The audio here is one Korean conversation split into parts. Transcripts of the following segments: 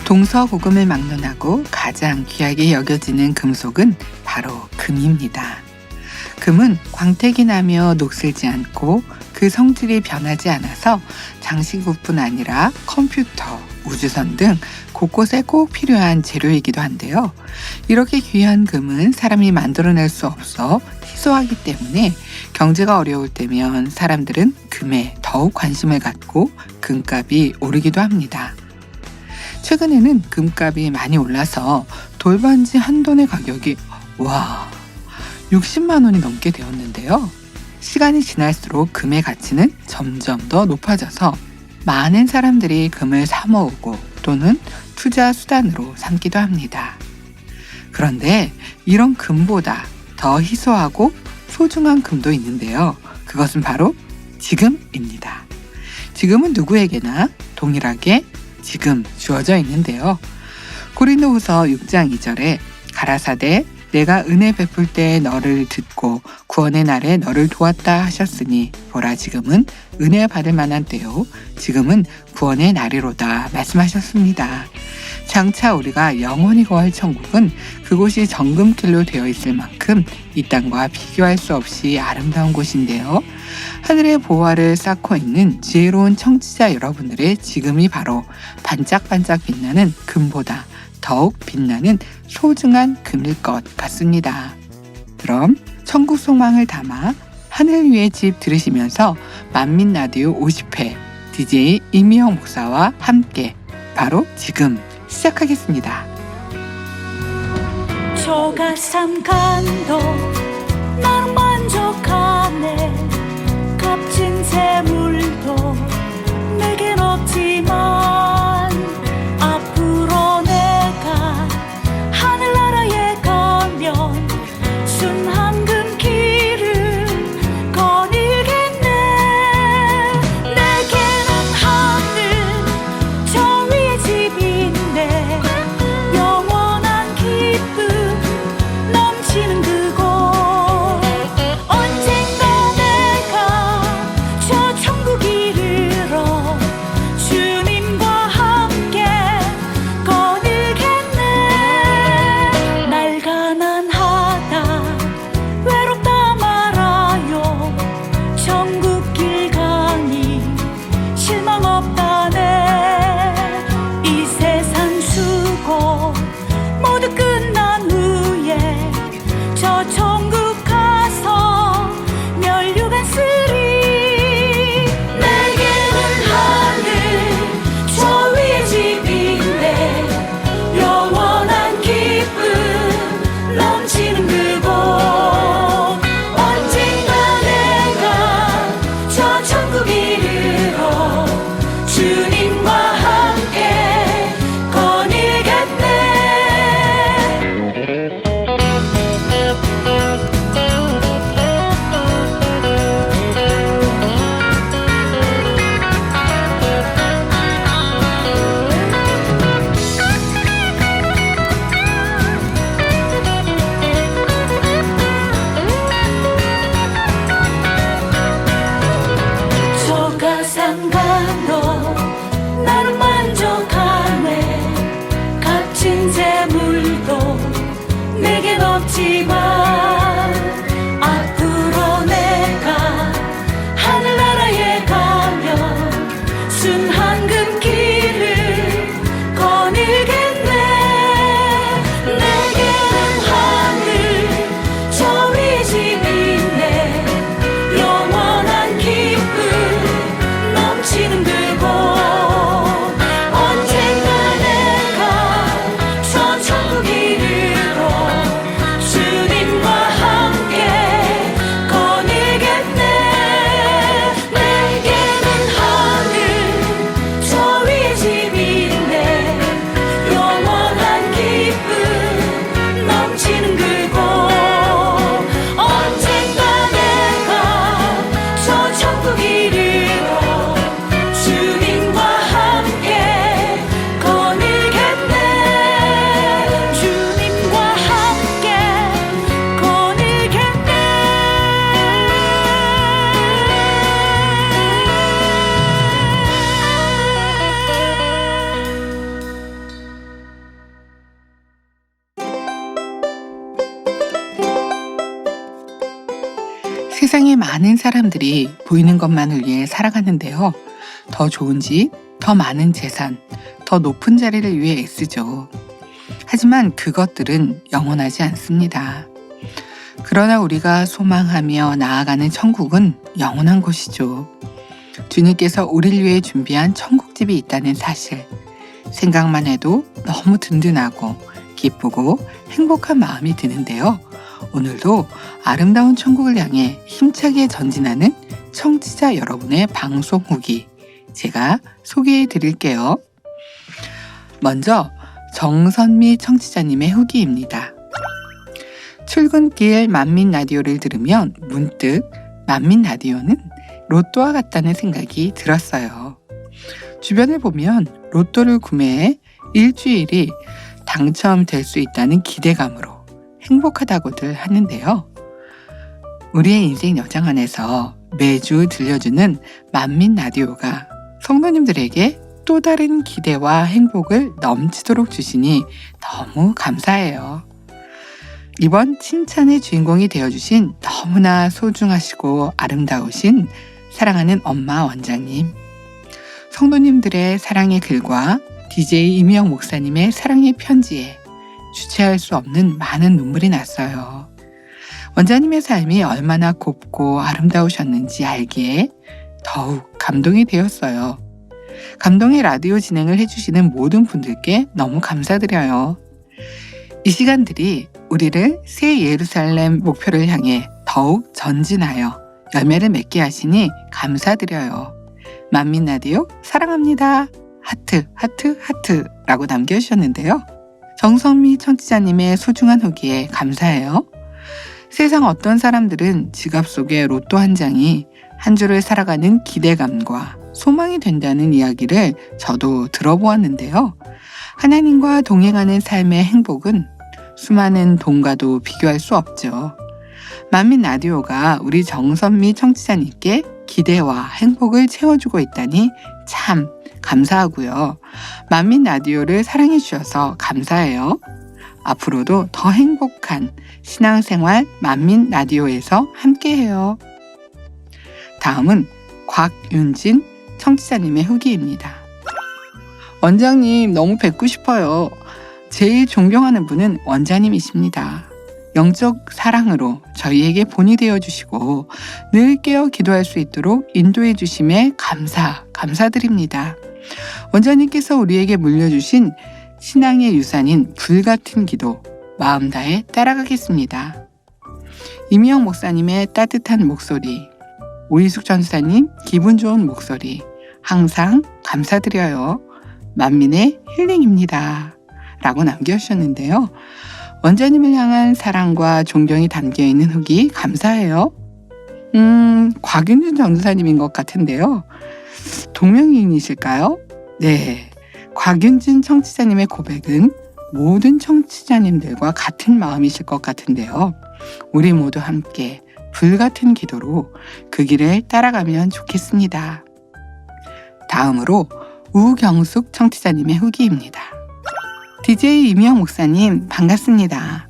동서고금을 막론하고 가장 귀하게 여겨지는 금속은 바로 금입니다. 금은 광택이 나며 녹슬지 않고 그 성질이 변하지 않아서 장신구뿐 아니라 컴퓨터, 우주선 등 곳곳에 꼭 필요한 재료이기도 한데요. 이렇게 귀한 금은 사람이 만들어낼 수 없어 희소하기 때문에 경제가 어려울 때면 사람들은 금에 더욱 관심을 갖고 금값이 오르기도 합니다. 최근에는 금값이 많이 올라서 돌반지 한 돈의 가격이 60만 원이 넘게 되었는데요. 시간이 지날수록 금의 가치는 점점 더 높아져서 많은 사람들이 금을 사 모으고 또는 투자 수단으로 삼기도 합니다. 그런데 이런 금보다 더 희소하고 소중한 금도 있는데요. 그것은 바로 지금입니다. 지금은 누구에게나 동일하게 지금 주어져 있는데요. 고린도후서 6장 2절에 가라사대 내가 은혜 베풀 때 너를 듣고 구원의 날에 너를 도왔다 하셨으니 보라 지금은 은혜 받을 만한 때요 지금은 구원의 날이로다 말씀하셨습니다. 장차 우리가 영원히 거할 천국은 그곳이 정금길로 되어 있을 만큼 이 땅과 비교할 수 없이 아름다운 곳인데요. 하늘의 보화를 쌓고 있는 지혜로운 청취자 여러분들의 지금이 바로 반짝반짝 빛나는 금보다 더욱 빛나는 소중한 금일 것 같습니다. 그럼 천국 소망을 담아 하늘 위의 집 들으시면서 만민라디오 50회 DJ 이미영 목사와 함께 바로 지금 시작하겠습니다. 조각 삼간도 나는 만족하네. 값진 재물도 내겐 없지만 앞으로 내가 하늘나라에 가면 순한금 길을 거닐겠네. 내게는 하늘 저 위에 집이 있네. 영원한 기쁨 넘치는 그곳 세상에 많은 사람들이 보이는 것만을 위해 살아가는데요. 더 좋은 집, 더 많은 재산, 더 높은 자리를 위해 애쓰죠. 하지만 그것들은 영원하지 않습니다. 그러나 우리가 소망하며 나아가는 천국은 영원한 곳이죠. 주님께서 우리를 위해 준비한 천국집이 있다는 사실, 생각만 해도 너무 든든하고 기쁘고 행복한 마음이 드는데요. 오늘도 아름다운 천국을 향해 힘차게 전진하는 청취자 여러분의 방송 후기 제가 소개해 드릴게요. 먼저 정선미 청취자님의 후기입니다. 출근길 만민 라디오를 들으면 문득 만민 라디오는 로또와 같다는 생각이 들었어요. 주변을 보면 로또를 구매해 일주일이 당첨될 수 있다는 기대감으로 행복하다고들 하는데요. 우리의 인생 여정 안에서 매주 들려주는 만민 라디오가 성도님들에게 또 다른 기대와 행복을 넘치도록 주시니 너무 감사해요. 이번 칭찬의 주인공이 되어주신 너무나 소중하시고 아름다우신 사랑하는 엄마 원장님, 성도님들의 사랑의 글과 DJ 이미영 목사님의 사랑의 편지에 주체할 수 없는 많은 눈물이 났어요. 원장님의 삶이 얼마나 곱고 아름다우셨는지 알기에 더욱 감동이 되었어요. 감동의 라디오 진행을 해주시는 모든 분들께 너무 감사드려요. 이 시간들이 우리를 새 예루살렘 목표를 향해 더욱 전진하여 열매를 맺게 하시니 감사드려요. 만민 라디오 사랑합니다. 하트 하트 하트라고 남겨주셨는데요. 정선미 청취자님의 소중한 후기에 감사해요. 세상 어떤 사람들은 지갑 속에 로또 한 장이 한 주를 살아가는 기대감과 소망이 된다는 이야기를 저도 들어보았는데요. 하나님과 동행하는 삶의 행복은 수많은 돈과도 비교할 수 없죠. 만민 라디오가 우리 정선미 청취자님께 기대와 행복을 채워주고 있다니 참 감사하고요. 만민 라디오를 사랑해 주셔서 감사해요. 앞으로도 더 행복한 신앙생활 만민 라디오에서 함께해요. 다음은 곽윤진 청취자님의 후기입니다. 원장님 너무 뵙고 싶어요. 제일 존경하는 분은 원장님이십니다. 영적 사랑으로 저희에게 본이 되어주시고 늘 깨어 기도할 수 있도록 인도해 주심에 감사드립니다. 원장님께서 우리에게 물려주신 신앙의 유산인 불같은 기도 마음 다해 따라가겠습니다. 이미영 목사님의 따뜻한 목소리, 오이숙 전사님 기분 좋은 목소리 항상 감사드려요. 만민의 힐링입니다. 라고 남겨주셨는데요. 원장님을 향한 사랑과 존경이 담겨있는 후기 감사해요. 곽윤준 전도사님인 것 같은데요. 동명이인이실까요? 네. 곽윤준 청취자님의 고백은 모든 청취자님들과 같은 마음이실 것 같은데요. 우리 모두 함께 불같은 기도로 그 길을 따라가면 좋겠습니다. 다음으로 우경숙 청취자님의 후기입니다. DJ 이미영 목사님 반갑습니다.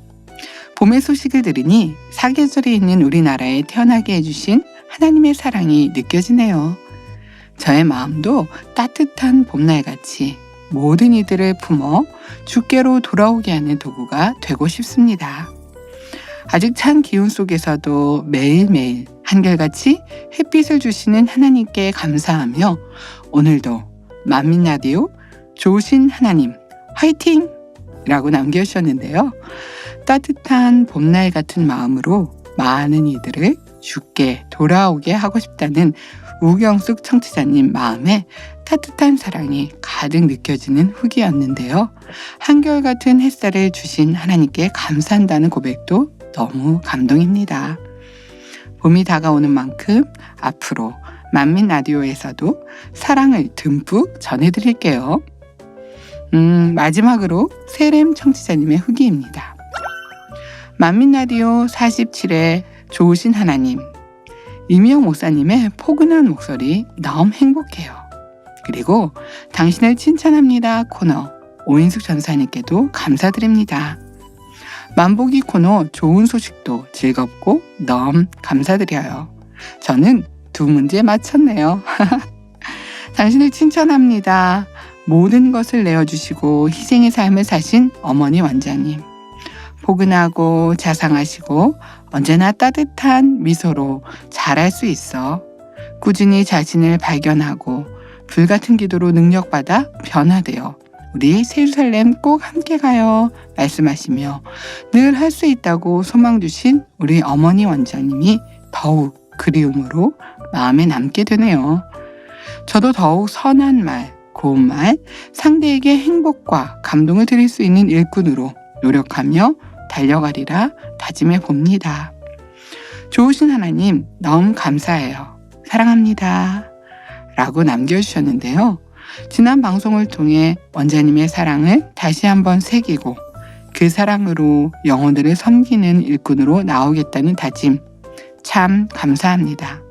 봄의 소식을 들으니 사계절에 있는 우리나라에 태어나게 해주신 하나님의 사랑이 느껴지네요. 저의 마음도 따뜻한 봄날같이 모든 이들을 품어 주께로 돌아오게 하는 도구가 되고 싶습니다. 아직 찬 기운 속에서도 매일매일 한결같이 햇빛을 주시는 하나님께 감사하며 오늘도 만민 라디오 좋으신 하나님 화이팅! 라고 남겨주셨는데요. 따뜻한 봄날 같은 마음으로 많은 이들을 주께 돌아오게 하고 싶다는 우경숙 청취자님 마음에 따뜻한 사랑이 가득 느껴지는 후기였는데요. 한결같은 햇살을 주신 하나님께 감사한다는 고백도 너무 감동입니다. 봄이 다가오는 만큼 앞으로 만민 라디오에서도 사랑을 듬뿍 전해드릴게요. 마지막으로 세렘 청취자님의 후기입니다. 만민 라디오 47회 좋으신 하나님, 이미영 목사님의 포근한 목소리 너무 행복해요. 그리고 당신을 칭찬합니다 코너 오인숙 전사님께도 감사드립니다. 만보기 코너 좋은 소식도 즐겁고 너무 감사드려요. 저는 2문제 맞췄네요. 당신을 칭찬합니다. 모든 것을 내어주시고 희생의 삶을 사신 어머니 원장님. 포근하고 자상하시고 언제나 따뜻한 미소로 잘할 수 있어. 꾸준히 자신을 발견하고 불같은 기도로 능력받아 변화되어 우리 세루살렘 꼭 함께 가요 말씀하시며 늘 할 수 있다고 소망 주신 우리 어머니 원장님이 더욱 그리움으로 마음에 남게 되네요. 저도 더욱 선한 말, 고운 말, 상대에게 행복과 감동을 드릴 수 있는 일꾼으로 노력하며 달려가리라 다짐해 봅니다. 좋으신 하나님 너무 감사해요. 사랑합니다. 라고 남겨주셨는데요. 지난 방송을 통해 원장님의 사랑을 다시 한번 새기고 그 사랑으로 영혼들을 섬기는 일꾼으로 나오겠다는 다짐 참 감사합니다.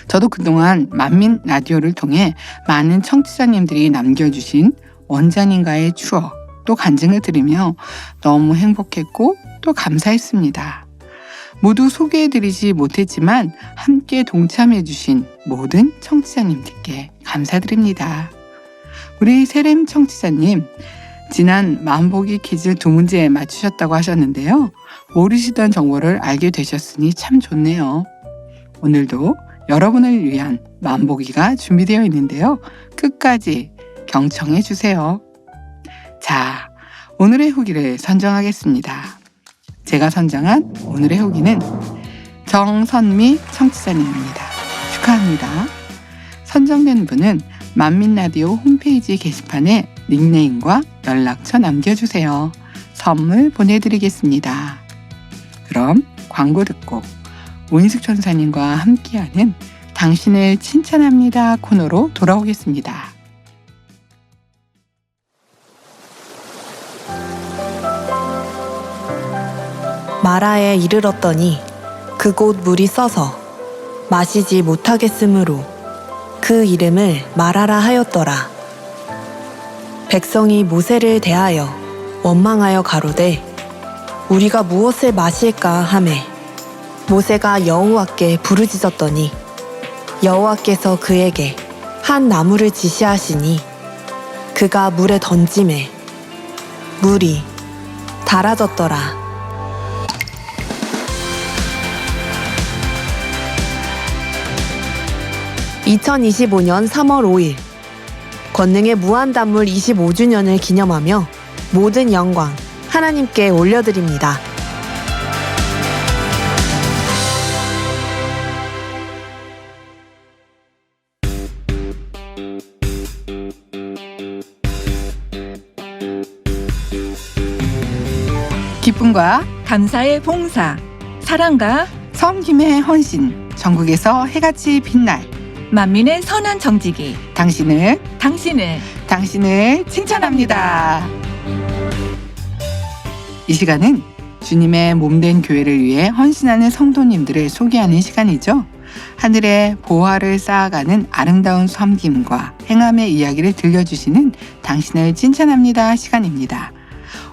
저도 그동안 만민 라디오를 통해 많은 청취자님들이 남겨주신 원장님과의 추억 또 간증을 들으며 너무 행복했고 또 감사했습니다. 모두 소개해드리지 못했지만 함께 동참해주신 모든 청취자님들께 감사드립니다. 우리 세렘 청취자님, 지난 마음보기 퀴즈 2문제 맞추셨다고 하셨는데요. 모르시던 정보를 알게 되셨으니 참 좋네요. 오늘도 여러분을 위한 마음보기가 준비되어 있는데요. 끝까지 경청해 주세요. 자, 오늘의 후기를 선정하겠습니다. 제가 선정한 오늘의 후기는 정선미 청취자님입니다. 축하합니다. 선정된 분은 만민라디오 홈페이지 게시판에 닉네임과 연락처 남겨주세요. 선물 보내드리겠습니다. 그럼 광고 듣고 오인숙 천사님과 함께하는 당신을 칭찬합니다 코너로 돌아오겠습니다. 마라에 이르렀더니 그곳 물이 써서 마시지 못하겠으므로 그 이름을 마라라 하였더라. 백성이 모세를 대하여 원망하여 가로되 우리가 무엇을 마실까 하매 모세가 여호와께 부르짖었더니 여호와께서 그에게 한 나무를 지시하시니 그가 물에 던지매 물이 달아졌더라. 2025년 3월 5일 권능의 무한단물 25주년을 기념하며 모든 영광 하나님께 올려드립니다. 기쁨과 감사의 봉사, 사랑과 섬김의 헌신, 전국에서 해같이 빛날 만민의 선한 정직이 당신을 칭찬합니다. 이 시간은 주님의 몸된 교회를 위해 헌신하는 성도님들을 소개하는 시간이죠. 하늘에 보화를 쌓아가는 아름다운 섬김과 행함의 이야기를 들려주시는 당신을 칭찬합니다 시간입니다.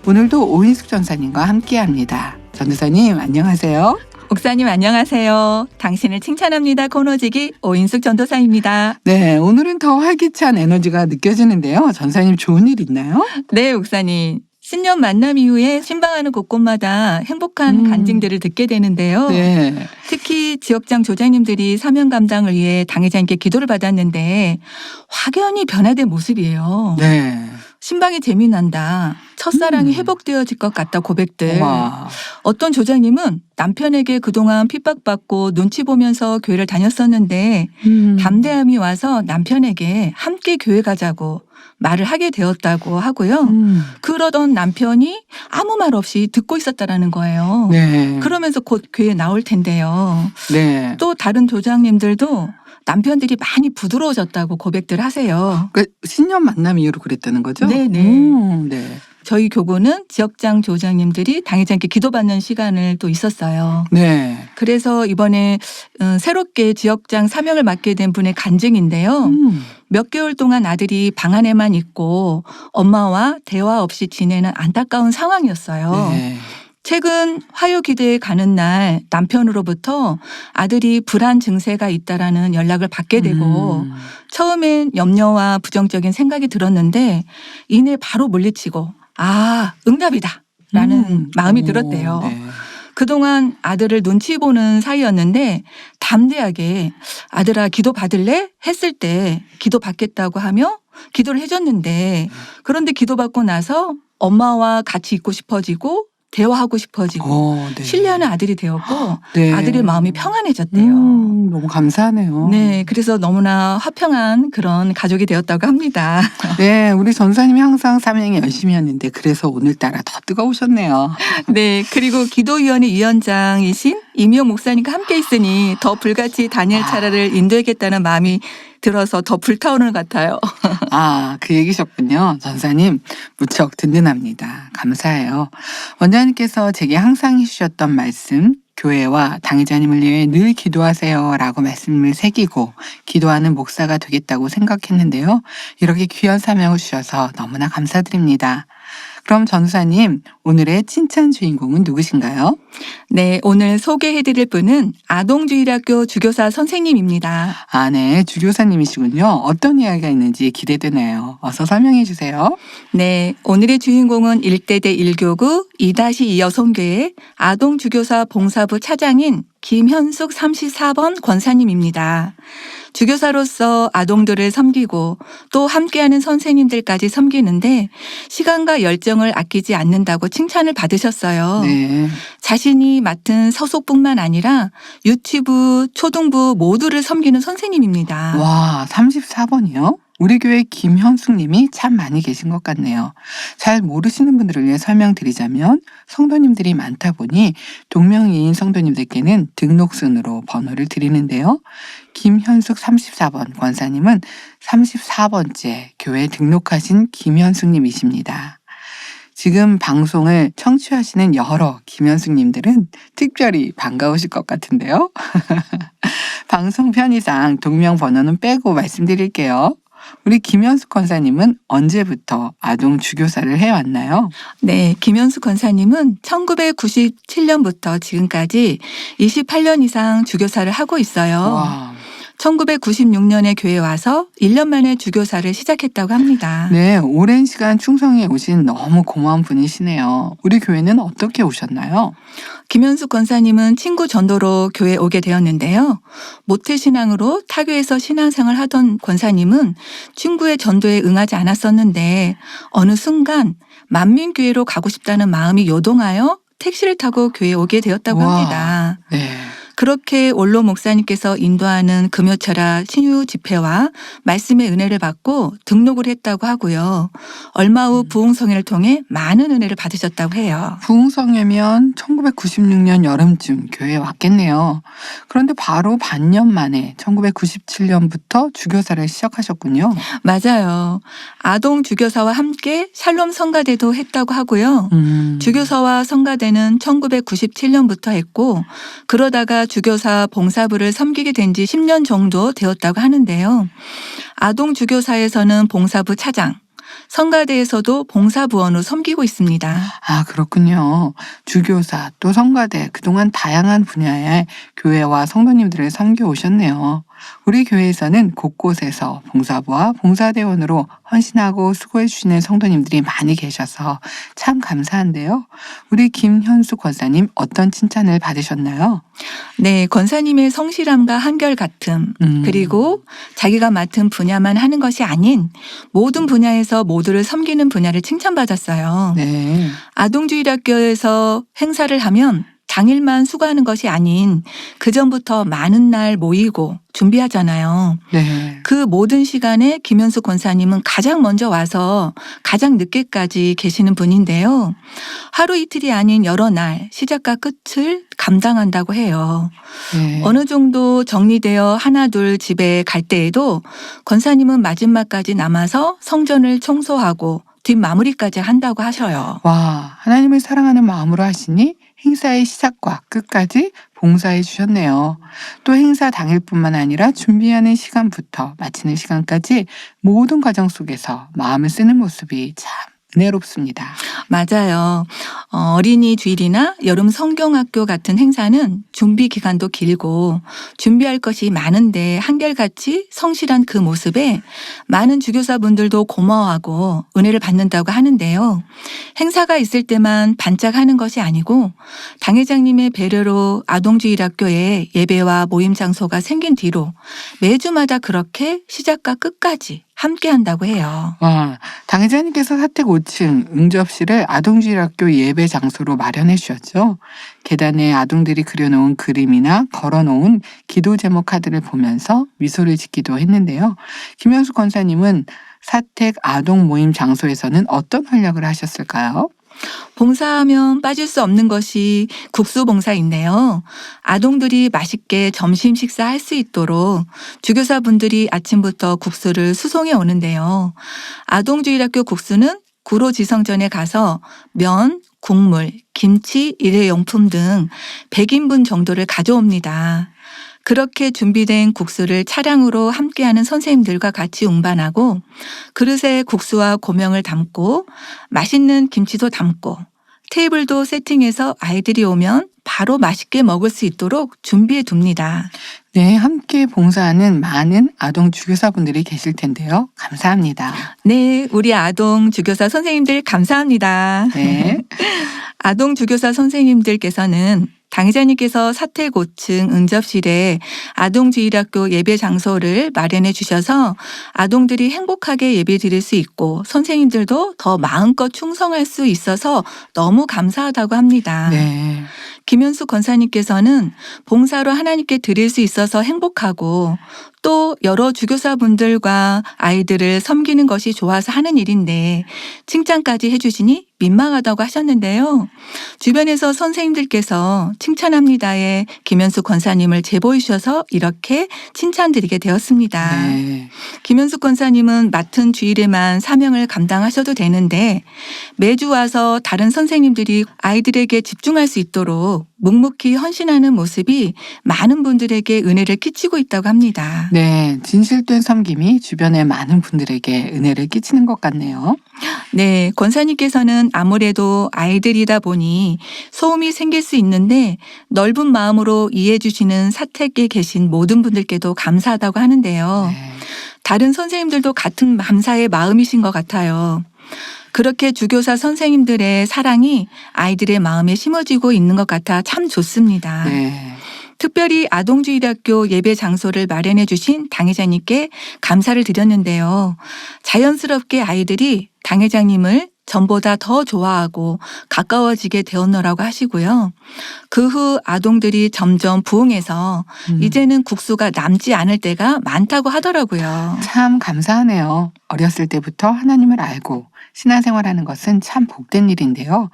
오늘도 오인숙 전사님과 함께합니다. 전도사님 안녕하세요. 목사님 안녕하세요. 당신을 칭찬합니다 코너지기 오인숙 전도사입니다. 네, 오늘은 더 활기찬 에너지가 느껴지는데요. 전사님 좋은 일 있나요? 네, 목사님. 신년 만남 이후에 신방하는 곳곳마다 행복한 간증들을 듣게 되는데요. 네. 특히 지역장 조장님들이 사명 감당을 위해 당회장님께 기도를 받았는데 확연히 변화된 모습이에요. 네. 신방이 재미난다. 첫사랑이 회복되어질 것 같다 고백들. 와. 어떤 조장님은 남편에게 그동안 핍박받고 눈치 보면서 교회를 다녔었는데 담대함이 와서 남편에게 함께 교회 가자고 말을 하게 되었다고 하고요. 그러던 남편이 아무 말 없이 듣고 있었다라는 거예요. 네. 그러면서 곧 교회에 나올 텐데요. 네. 또 다른 조장님들도 남편들이 많이 부드러워졌다고 고백들 하세요. 그 신년 만남 이후로 그랬다는 거죠? 네네. 네. 저희 교구는 지역장 조장님들이 당회장님께 기도받는 시간을 또 있었어요. 네. 그래서 이번에 새롭게 지역장 사명을 맡게 된 분의 간증인데요. 몇 개월 동안 아들이 방 안에만 있고 엄마와 대화 없이 지내는 안타까운 상황이었어요. 네. 최근 화요기도에 가는 날 남편으로부터 아들이 불안 증세가 있다라는 연락을 받게 되고 처음엔 염려와 부정적인 생각이 들었는데 이내 바로 물리치고 응답이다 라는 마음이 들었대요. 네. 그동안 아들을 눈치 보는 사이였는데 담대하게 아들아 기도 받을래? 했을 때 기도 받겠다고 하며 기도를 해줬는데 그런데 기도 받고 나서 엄마와 같이 있고 싶어지고 대화하고 싶어지고 네. 신뢰하는 아들이 되었고 네. 아들의 마음이 평안해졌대요. 너무 감사하네요. 네, 그래서 너무나 화평한 그런 가족이 되었다고 합니다. 네, 우리 전사님이 항상 사명이 열심히 했는데 그래서 오늘따라 더 뜨거우셨네요. 네, 그리고 기도위원회 위원장이신 이미영 목사님과 함께 있으니 더 불같이 다니엘 차라를 인도하겠다는 마음이 들어서 더 불타오르는 것 같아요. 그 얘기셨군요. 전사님 무척 든든합니다. 감사해요. 원장님께서 제게 항상 해주셨던 말씀 교회와 당회자님을 위해 늘 기도하세요 라고 말씀을 새기고 기도하는 목사가 되겠다고 생각했는데요. 이렇게 귀한 사명을 주셔서 너무나 감사드립니다. 그럼 전사님 오늘의 칭찬 주인공은 누구신가요? 네, 오늘 소개해드릴 분은 아동주일학교 주교사 선생님입니다. 네, 주교사님이시군요. 어떤 이야기가 있는지 기대되네요. 어서 설명해 주세요. 네, 오늘의 주인공은 1대대 1교구 2-2 여성교회 아동주교사 봉사부 차장인 김현숙 34번 권사님입니다. 주교사로서 아동들을 섬기고 또 함께하는 선생님들까지 섬기는데 시간과 열정을 아끼지 않는다고 칭찬을 받으셨어요. 네. 자신이 맡은 서속뿐만 아니라 유치부, 초등부 모두를 섬기는 선생님입니다. 와, 34번이요? 우리 교회 김현숙 님이 참 많이 계신 것 같네요. 잘 모르시는 분들을 위해 설명드리자면 성도님들이 많다 보니 동명이인 성도님들께는 등록순으로 번호를 드리는데요. 김현숙 34번 권사님은 34번째 교회에 등록하신 김현숙 님이십니다. 지금 방송을 청취하시는 여러 김현숙님들은 특별히 반가우실 것 같은데요. 방송 편의상 동명 번호는 빼고 말씀드릴게요. 우리 김현숙 권사님은 언제부터 아동 주교사를 해왔나요? 네, 김현숙 권사님은 1997년부터 지금까지 28년 이상 주교사를 하고 있어요. 와. 1996년에 교회에 와서 1년 만에 주교사를 시작했다고 합니다. 네, 오랜 시간 충성해 오신 너무 고마운 분이시네요. 우리 교회는 어떻게 오셨나요? 김현숙 권사님은 친구 전도로 교회에 오게 되었는데요. 모태신앙으로 타교에서 신앙생활 하던 권사님은 친구의 전도에 응하지 않았었는데 어느 순간 만민교회로 가고 싶다는 마음이 요동하여 택시를 타고 교회에 오게 되었다고 우와. 합니다. 네. 그렇게 원로 목사님께서 인도하는 금요철야 신유 집회와 말씀의 은혜를 받고 등록을 했다고 하고요. 얼마 후 부흥성회를 통해 많은 은혜를 받으셨다고 해요. 부흥성회면 1996년 여름쯤 교회에 왔겠네요. 그런데 바로 반년 만에 1997년부터 주교사를 시작하셨군요. 맞아요. 아동 주교사와 함께 샬롬 성가대도 했다고 하고요. 주교사와 성가대는 1997년부터 했고 그러다가 주교사 봉사부를 섬기게 된 지 10년 정도 되었다고 하는데요. 아동 주교사에서는 봉사부 차장, 성가대에서도 봉사부원으로 섬기고 있습니다. 그렇군요. 주교사 또 성가대 그동안 다양한 분야의 교회와 성도님들을 섬겨 오셨네요. 우리 교회에서는 곳곳에서 봉사부와 봉사대원으로 헌신하고 수고해 주시는 성도님들이 많이 계셔서 참 감사한데요. 우리 김현숙 권사님 어떤 칭찬을 받으셨나요? 네, 권사님의 성실함과 한결같음 그리고 자기가 맡은 분야만 하는 것이 아닌 모든 분야에서 모두를 섬기는 분야를 칭찬받았어요. 네. 아동주일학교에서 행사를 하면 당일만 수고하는 것이 아닌 그전부터 많은 날 모이고 준비하잖아요. 네. 그 모든 시간에 김현숙 권사님은 가장 먼저 와서 가장 늦게까지 계시는 분인데요. 하루 이틀이 아닌 여러 날 시작과 끝을 감당한다고 해요. 네. 어느 정도 정리되어 하나둘 집에 갈 때에도 권사님은 마지막까지 남아서 성전을 청소하고 뒷마무리까지 한다고 하셔요. 와, 하나님을 사랑하는 마음으로 하시니 행사의 시작과 끝까지 봉사해 주셨네요. 또 행사 당일뿐만 아니라 준비하는 시간부터 마치는 시간까지 모든 과정 속에서 마음을 쓰는 모습이 참 은혜롭습니다. 맞아요. 어린이 주일이나 여름 성경학교 같은 행사는 준비 기간도 길고 준비할 것이 많은데 한결같이 성실한 그 모습에 많은 주교사분들도 고마워하고 은혜를 받는다고 하는데요. 행사가 있을 때만 반짝하는 것이 아니고 당회장님의 배려로 아동주일학교에 예배와 모임 장소가 생긴 뒤로 매주마다 그렇게 시작과 끝까지 함께 한다고 해요. 와, 당회장님께서 사택 5층 응접실을 아동주일학교 예배 장소로 마련해 주셨죠. 계단에 아동들이 그려놓은 그림이나 걸어놓은 기도 제목 카드를 보면서 미소를 짓기도 했는데요. 김현수 권사님은 사택 아동 모임 장소에서는 어떤 활약을 하셨을까요? 봉사하면 빠질 수 없는 것이 국수 봉사인데요. 아동들이 맛있게 점심 식사할 수 있도록 주교사분들이 아침부터 국수를 수송해 오는데요. 아동주일학교 국수는 구로지성전에 가서 면, 국물, 김치, 일회용품 등 100인분 정도를 가져옵니다. 그렇게 준비된 국수를 차량으로 함께하는 선생님들과 같이 운반하고 그릇에 국수와 고명을 담고 맛있는 김치도 담고 테이블도 세팅해서 아이들이 오면 바로 맛있게 먹을 수 있도록 준비해 둡니다. 네, 함께 봉사하는 많은 아동 주교사분들이 계실 텐데요. 감사합니다. 네, 우리 아동 주교사 선생님들 감사합니다. 네. 아동 주교사 선생님들께서는 당회장님께서 사택 5층 응접실에 아동주일학교 예배 장소를 마련해 주셔서 아동들이 행복하게 예배 드릴 수 있고 선생님들도 더 마음껏 충성할 수 있어서 너무 감사하다고 합니다. 네. 김현수 권사님께서는 봉사로 하나님께 드릴 수 있어서 행복하고 또 여러 주교사분들과 아이들을 섬기는 것이 좋아서 하는 일인데 칭찬까지 해주시니 민망하다고 하셨는데요. 주변에서 선생님들께서 칭찬합니다에 김현수 권사님을 제보해 주셔서 이렇게 칭찬드리게 되었습니다. 네. 김현수 권사님은 맡은 주일에만 사명을 감당하셔도 되는데 매주 와서 다른 선생님들이 아이들에게 집중할 수 있도록 묵묵히 헌신하는 모습이 많은 분들에게 은혜를 끼치고 있다고 합니다. 네, 진실된 섬김이 주변의 많은 분들에게 은혜를 끼치는 것 같네요. 네, 권사님께서는 아무래도 아이들이다 보니 소음이 생길 수 있는데 넓은 마음으로 이해해 주시는 사택에 계신 모든 분들께도 감사하다고 하는데요. 네. 다른 선생님들도 같은 감사의 마음이신 것 같아요. 그렇게 주교사 선생님들의 사랑이 아이들의 마음에 심어지고 있는 것 같아 참 좋습니다. 네. 특별히 아동주일학교 예배 장소를 마련해 주신 당회장님께 감사를 드렸는데요. 자연스럽게 아이들이 당회장님을 전보다 더 좋아하고 가까워지게 되었노라고 하시고요. 그 후 아동들이 점점 부흥해서 이제는 국수가 남지 않을 때가 많다고 하더라고요. 참 감사하네요. 어렸을 때부터 하나님을 알고 신앙생활하는 것은 참 복된 일인데요.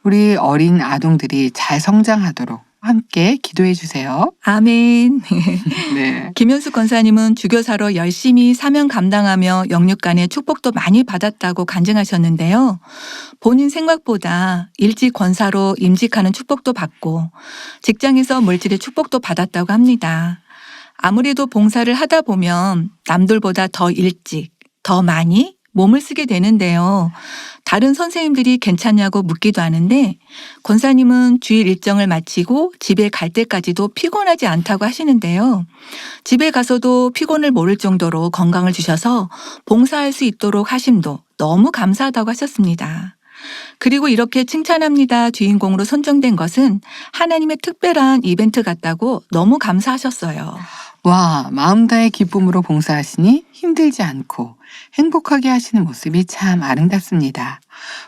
우리 어린 아동들이 잘 성장하도록 함께 기도해 주세요. 아멘. 네. 김현수 권사님은 주교사로 열심히 사명 감당하며 영육간의 축복도 많이 받았다고 간증하셨는데요. 본인 생각보다 일찍 권사로 임직하는 축복도 받고 직장에서 물질의 축복도 받았다고 합니다. 아무래도 봉사를 하다 보면 남들보다 더 일찍, 더 많이 몸을 쓰게 되는데요. 다른 선생님들이 괜찮냐고 묻기도 하는데 권사님은 주일 일정을 마치고 집에 갈 때까지도 피곤하지 않다고 하시는데요. 집에 가서도 피곤을 모를 정도로 건강을 주셔서 봉사할 수 있도록 하심도 너무 감사하다고 하셨습니다. 그리고 이렇게 칭찬합니다 주인공으로 선정된 것은 하나님의 특별한 이벤트 같다고 너무 감사하셨어요. 와, 마음 다해 기쁨으로 봉사하시니 힘들지 않고 행복하게 하시는 모습이 참 아름답습니다.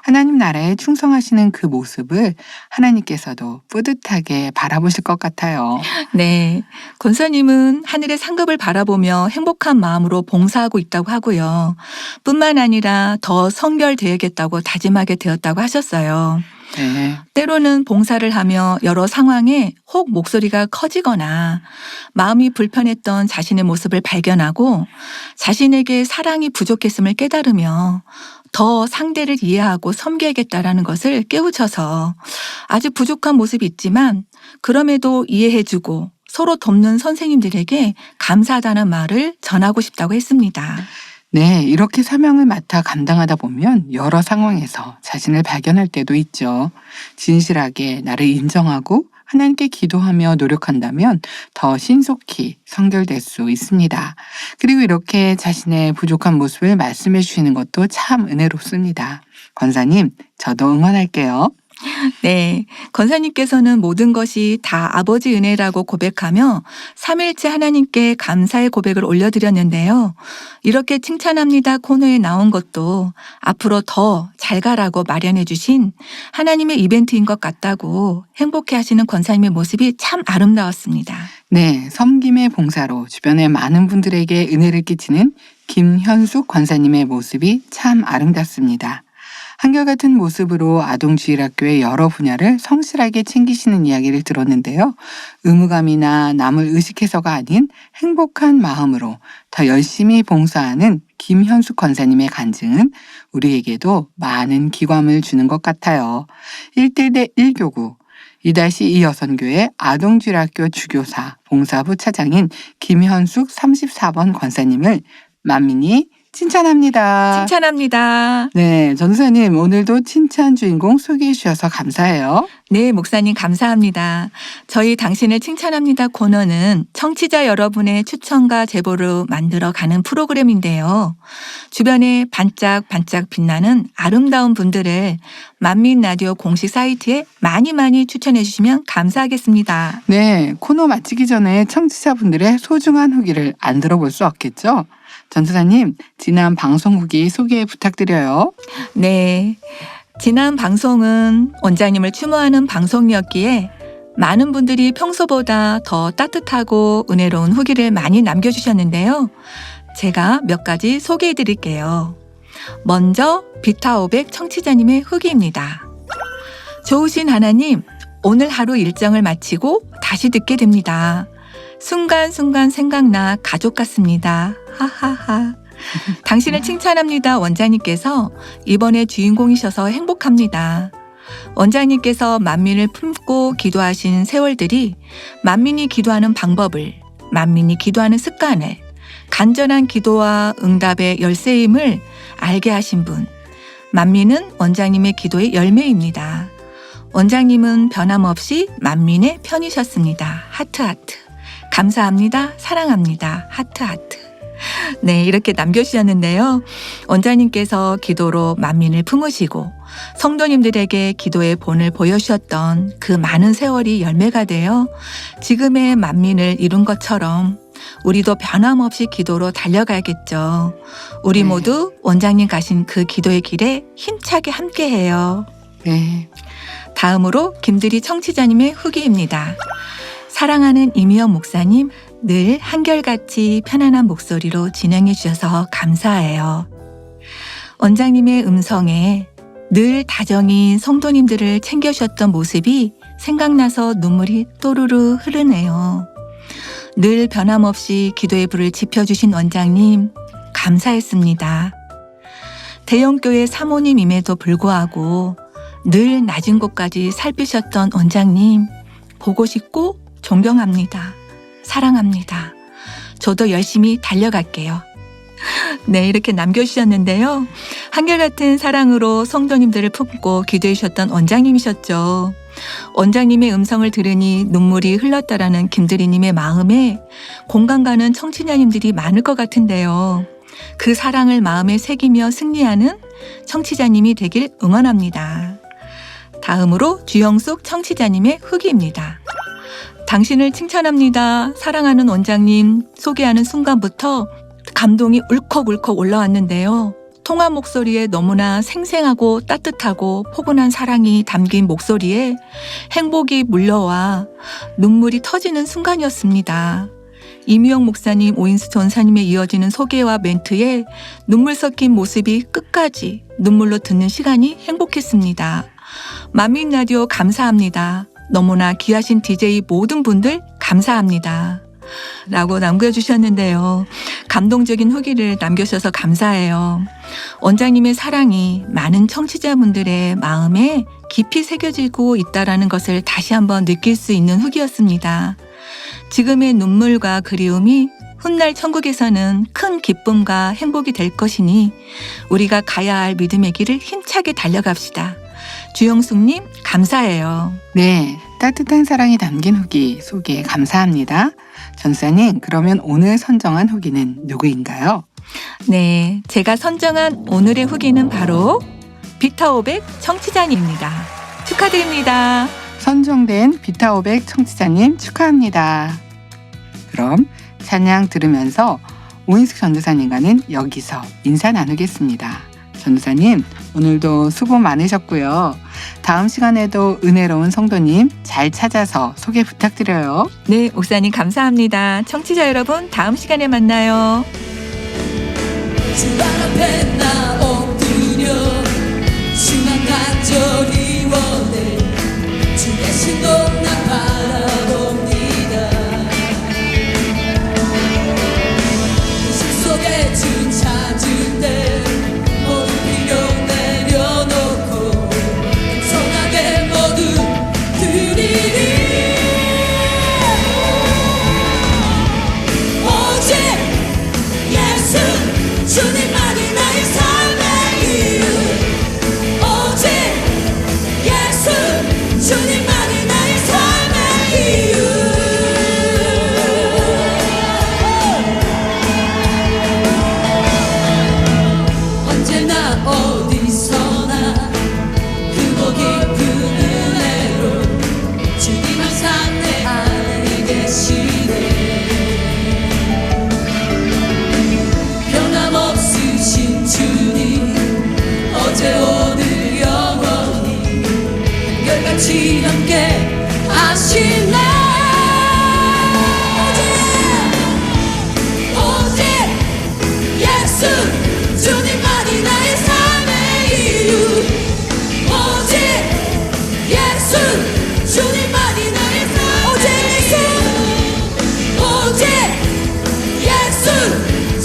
하나님 나라에 충성하시는 그 모습을 하나님께서도 뿌듯하게 바라보실 것 같아요. 네, 권사님은 하늘의 상급을 바라보며 행복한 마음으로 봉사하고 있다고 하고요. 뿐만 아니라 더 성결되어야겠다고 다짐하게 되었다고 하셨어요. 네. 때로는 봉사를 하며 여러 상황에 혹 목소리가 커지거나 마음이 불편했던 자신의 모습을 발견하고 자신에게 사랑이 부족했음을 깨달으며 더 상대를 이해하고 섬겨야겠다라는 것을 깨우쳐서 아주 부족한 모습이 있지만 그럼에도 이해해주고 서로 돕는 선생님들에게 감사하다는 말을 전하고 싶다고 했습니다. 네, 이렇게 사명을 맡아 감당하다 보면 여러 상황에서 자신을 발견할 때도 있죠. 진실하게 나를 인정하고 하나님께 기도하며 노력한다면 더 신속히 성결될 수 있습니다. 그리고 이렇게 자신의 부족한 모습을 말씀해 주시는 것도 참 은혜롭습니다. 권사님, 저도 응원할게요. 네, 권사님께서는 모든 것이 다 아버지 은혜라고 고백하며 삼일째 하나님께 감사의 고백을 올려드렸는데요. 이렇게 칭찬합니다 코너에 나온 것도 앞으로 더 잘 가라고 마련해 주신 하나님의 이벤트인 것 같다고 행복해 하시는 권사님의 모습이 참 아름다웠습니다. 네, 섬김의 봉사로 주변의 많은 분들에게 은혜를 끼치는 김현숙 권사님의 모습이 참 아름답습니다. 한결같은 모습으로 아동주일학교의 여러 분야를 성실하게 챙기시는 이야기를 들었는데요. 의무감이나 남을 의식해서가 아닌 행복한 마음으로 더 열심히 봉사하는 김현숙 권사님의 간증은 우리에게도 많은 기감을 주는 것 같아요. 1대 1교구 2-2 여선교회 아동주일학교 주교사 봉사부 차장인 김현숙 34번 권사님을 만민이 칭찬합니다. 칭찬합니다. 네, 전도사님 오늘도 칭찬 주인공 소개해 주셔서 감사해요. 네, 목사님 감사합니다. 저희 당신을 칭찬합니다 코너는 청취자 여러분의 추천과 제보로 만들어가는 프로그램인데요. 주변에 반짝반짝 빛나는 아름다운 분들을 만민라디오 공식 사이트에 많이 추천해 주시면 감사하겠습니다. 네, 코너 마치기 전에 청취자분들의 소중한 후기를 안 들어볼 수 없겠죠? 전도사님, 지난 방송 후기 소개 부탁드려요. 네, 지난 방송은 원장님을 추모하는 방송이었기에 많은 분들이 평소보다 더 따뜻하고 은혜로운 후기를 많이 남겨주셨는데요. 제가 몇 가지 소개해 드릴게요. 먼저 비타500 청취자님의 후기입니다. 좋으신 하나님, 오늘 하루 일정을 마치고 다시 듣게 됩니다. 순간순간 생각나 가족 같습니다. 하하하. 당신을 칭찬합니다. 원장님께서 이번에 주인공이셔서 행복합니다. 원장님께서 만민을 품고 기도하신 세월들이 만민이 기도하는 방법을, 만민이 기도하는 습관을, 간절한 기도와 응답의 열쇠임을 알게 하신 분. 만민은 원장님의 기도의 열매입니다. 원장님은 변함없이 만민의 편이셨습니다. 하트하트. 감사합니다. 사랑합니다. 하트하트. 네, 이렇게 남겨주셨는데요. 원장님께서 기도로 만민을 품으시고 성도님들에게 기도의 본을 보여주셨던 그 많은 세월이 열매가 되어 지금의 만민을 이룬 것처럼 우리도 변함없이 기도로 달려가야겠죠. 우리 네. 모두 원장님 가신 그 기도의 길에 힘차게 함께해요. 네, 다음으로 김들이 청취자님의 후기입니다. 사랑하는 이미영 목사님, 늘 한결같이 편안한 목소리로 진행해 주셔서 감사해요. 원장님의 음성에 늘 다정인 성도님들을 챙겨주셨던 모습이 생각나서 눈물이 또르르 흐르네요. 늘 변함없이 기도의 불을 지펴주신 원장님, 감사했습니다. 대형교회 사모님임에도 불구하고 늘 낮은 곳까지 살피셨던 원장님, 보고 싶고 존경합니다. 사랑합니다. 저도 열심히 달려갈게요. 네, 이렇게 남겨주셨는데요. 한결같은 사랑으로 성도님들을 품고 기도해 주셨던 원장님이셨죠. 원장님의 음성을 들으니 눈물이 흘렀다라는 김대리님의 마음에 공감 가는 청취자님들이 많을 것 같은데요. 그 사랑을 마음에 새기며 승리하는 청취자님이 되길 응원합니다. 다음으로 주영숙 청취자님의 후기입니다. 당신을 칭찬합니다. 사랑하는 원장님 소개하는 순간부터 감동이 울컥울컥 올라왔는데요. 통화 목소리에 너무나 생생하고 따뜻하고 포근한 사랑이 담긴 목소리에 행복이 물려와 눈물이 터지는 순간이었습니다. 이미영 목사님, 오인수 전사님에 이어지는 소개와 멘트에 눈물 섞인 모습이 끝까지 눈물로 듣는 시간이 행복했습니다. 만민 라디오 감사합니다. 너무나 귀하신 DJ 모든 분들 감사합니다. 라고 남겨주셨는데요. 감동적인 후기를 남겨주셔서 감사해요. 원장님의 사랑이 많은 청취자분들의 마음에 깊이 새겨지고 있다는 것을 다시 한번 느낄 수 있는 후기였습니다. 지금의 눈물과 그리움이 훗날 천국에서는 큰 기쁨과 행복이 될 것이니 우리가 가야 할 믿음의 길을 힘차게 달려갑시다. 주영숙님, 감사해요. 네, 따뜻한 사랑이 담긴 후기 소개 감사합니다. 전사님, 그러면 오늘 선정한 후기는 누구인가요? 네, 제가 선정한 오늘의 후기는 바로 비타500 청취자님입니다. 축하드립니다. 선정된 비타500 청취자님 축하합니다. 그럼 찬양 들으면서 오인숙 전도사님과는 여기서 인사 나누겠습니다. 전도사님, 오늘도 수고 많으셨고요. 다음 시간에도 은혜로운 성도님 잘 찾아서 소개 부탁드려요. 네, 목사님 감사합니다. 청취자 여러분, 다음 시간에 만나요. 주 앞에 나 엎드려 주만 간절히 원해 주의 신도 나 바라봅니다. 그 속에 주 찾을 때 모든 필요 내려놓고 겸손하게 모두 드리리. 오직 예수 주님만이 나의 삶의 이유. 오직 예수 주님만이 나의 삶의 이유. 언제나 어디서나 크고 깊은 은혜로 주님 항상 내 안에 계시네. 변함없으신 주님 어제 오늘 영원히 한결같이 함께 하시네. 오직 예수 주님만이 나의 삶의 이유. 오직 예수 주님만이 나의 삶의 이유. 오직 예수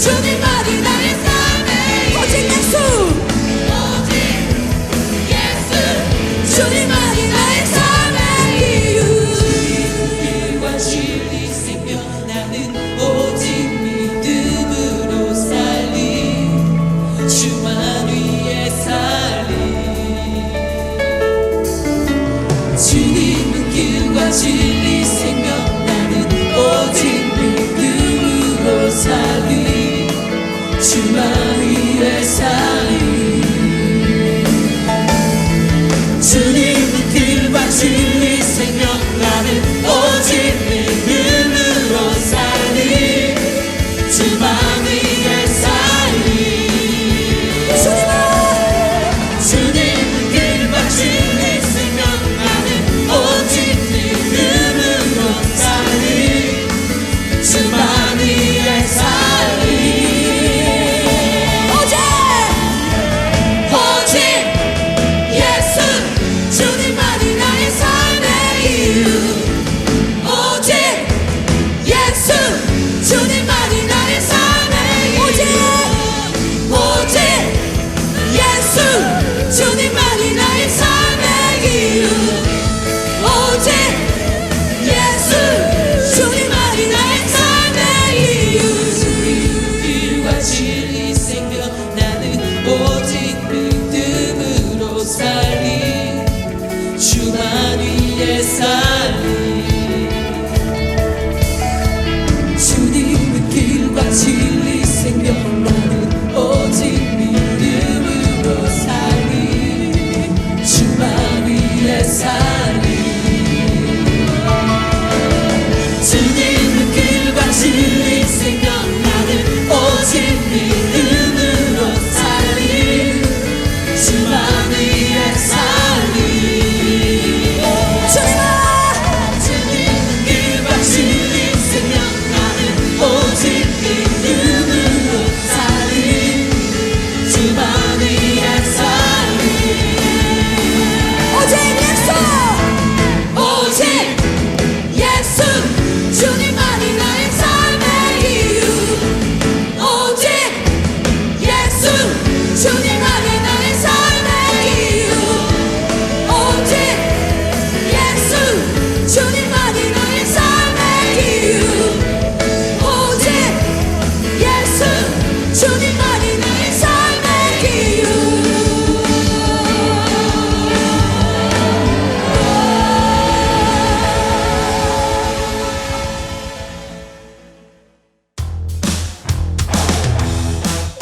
주님만이 나의 삶의 이유. 오직 예수. 오직 예수 주님만이 나의 삶의 이유. 길과 진리 생명 나는 오직 믿음으로 살리. 주만 위해 살리. 주님은 길과 진리 생명 나는 오직 믿음으로 살리. 주만 위해 살리. 주님은 길과 진리 생명 나는 오직 믿음으로 살리. 주만 위해 살리. 주님은 길과 진리 생명 나는 오직 믿음으로 살리. 주만 위해 살리.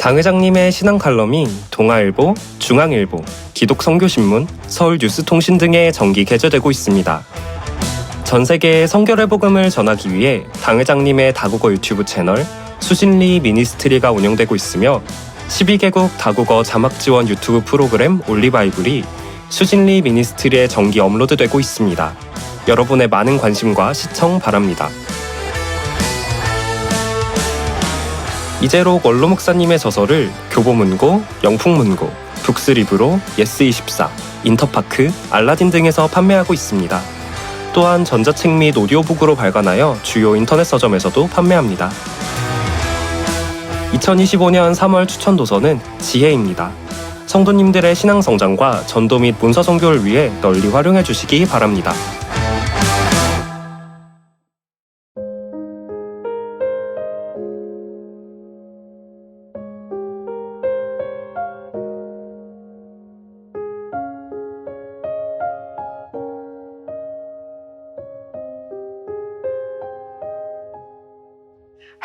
당 회장님의 신앙 칼럼이 동아일보, 중앙일보, 기독선교신문, 서울뉴스통신 등에 정기 게재되고 있습니다. 전 세계에 성결의 복음을 전하기 위해 당 회장님의 다국어 유튜브 채널 수진리 미니스트리가 운영되고 있으며 12개국 다국어 자막 지원 유튜브 프로그램 올리바이블이 수진리 미니스트리에 정기 업로드되고 있습니다. 여러분의 많은 관심과 시청 바랍니다. 이재록 원로 목사님의 저서를 교보문고, 영풍문고, 북스리브로, 예스24, 인터파크, 알라딘 등에서 판매하고 있습니다. 또한 전자책 및 오디오북으로 발간하여 주요 인터넷 서점에서도 판매합니다. 2025년 3월 추천 도서는 지혜입니다. 성도님들의 신앙 성장과 전도 및 문서 선교를 위해 널리 활용해 주시기 바랍니다.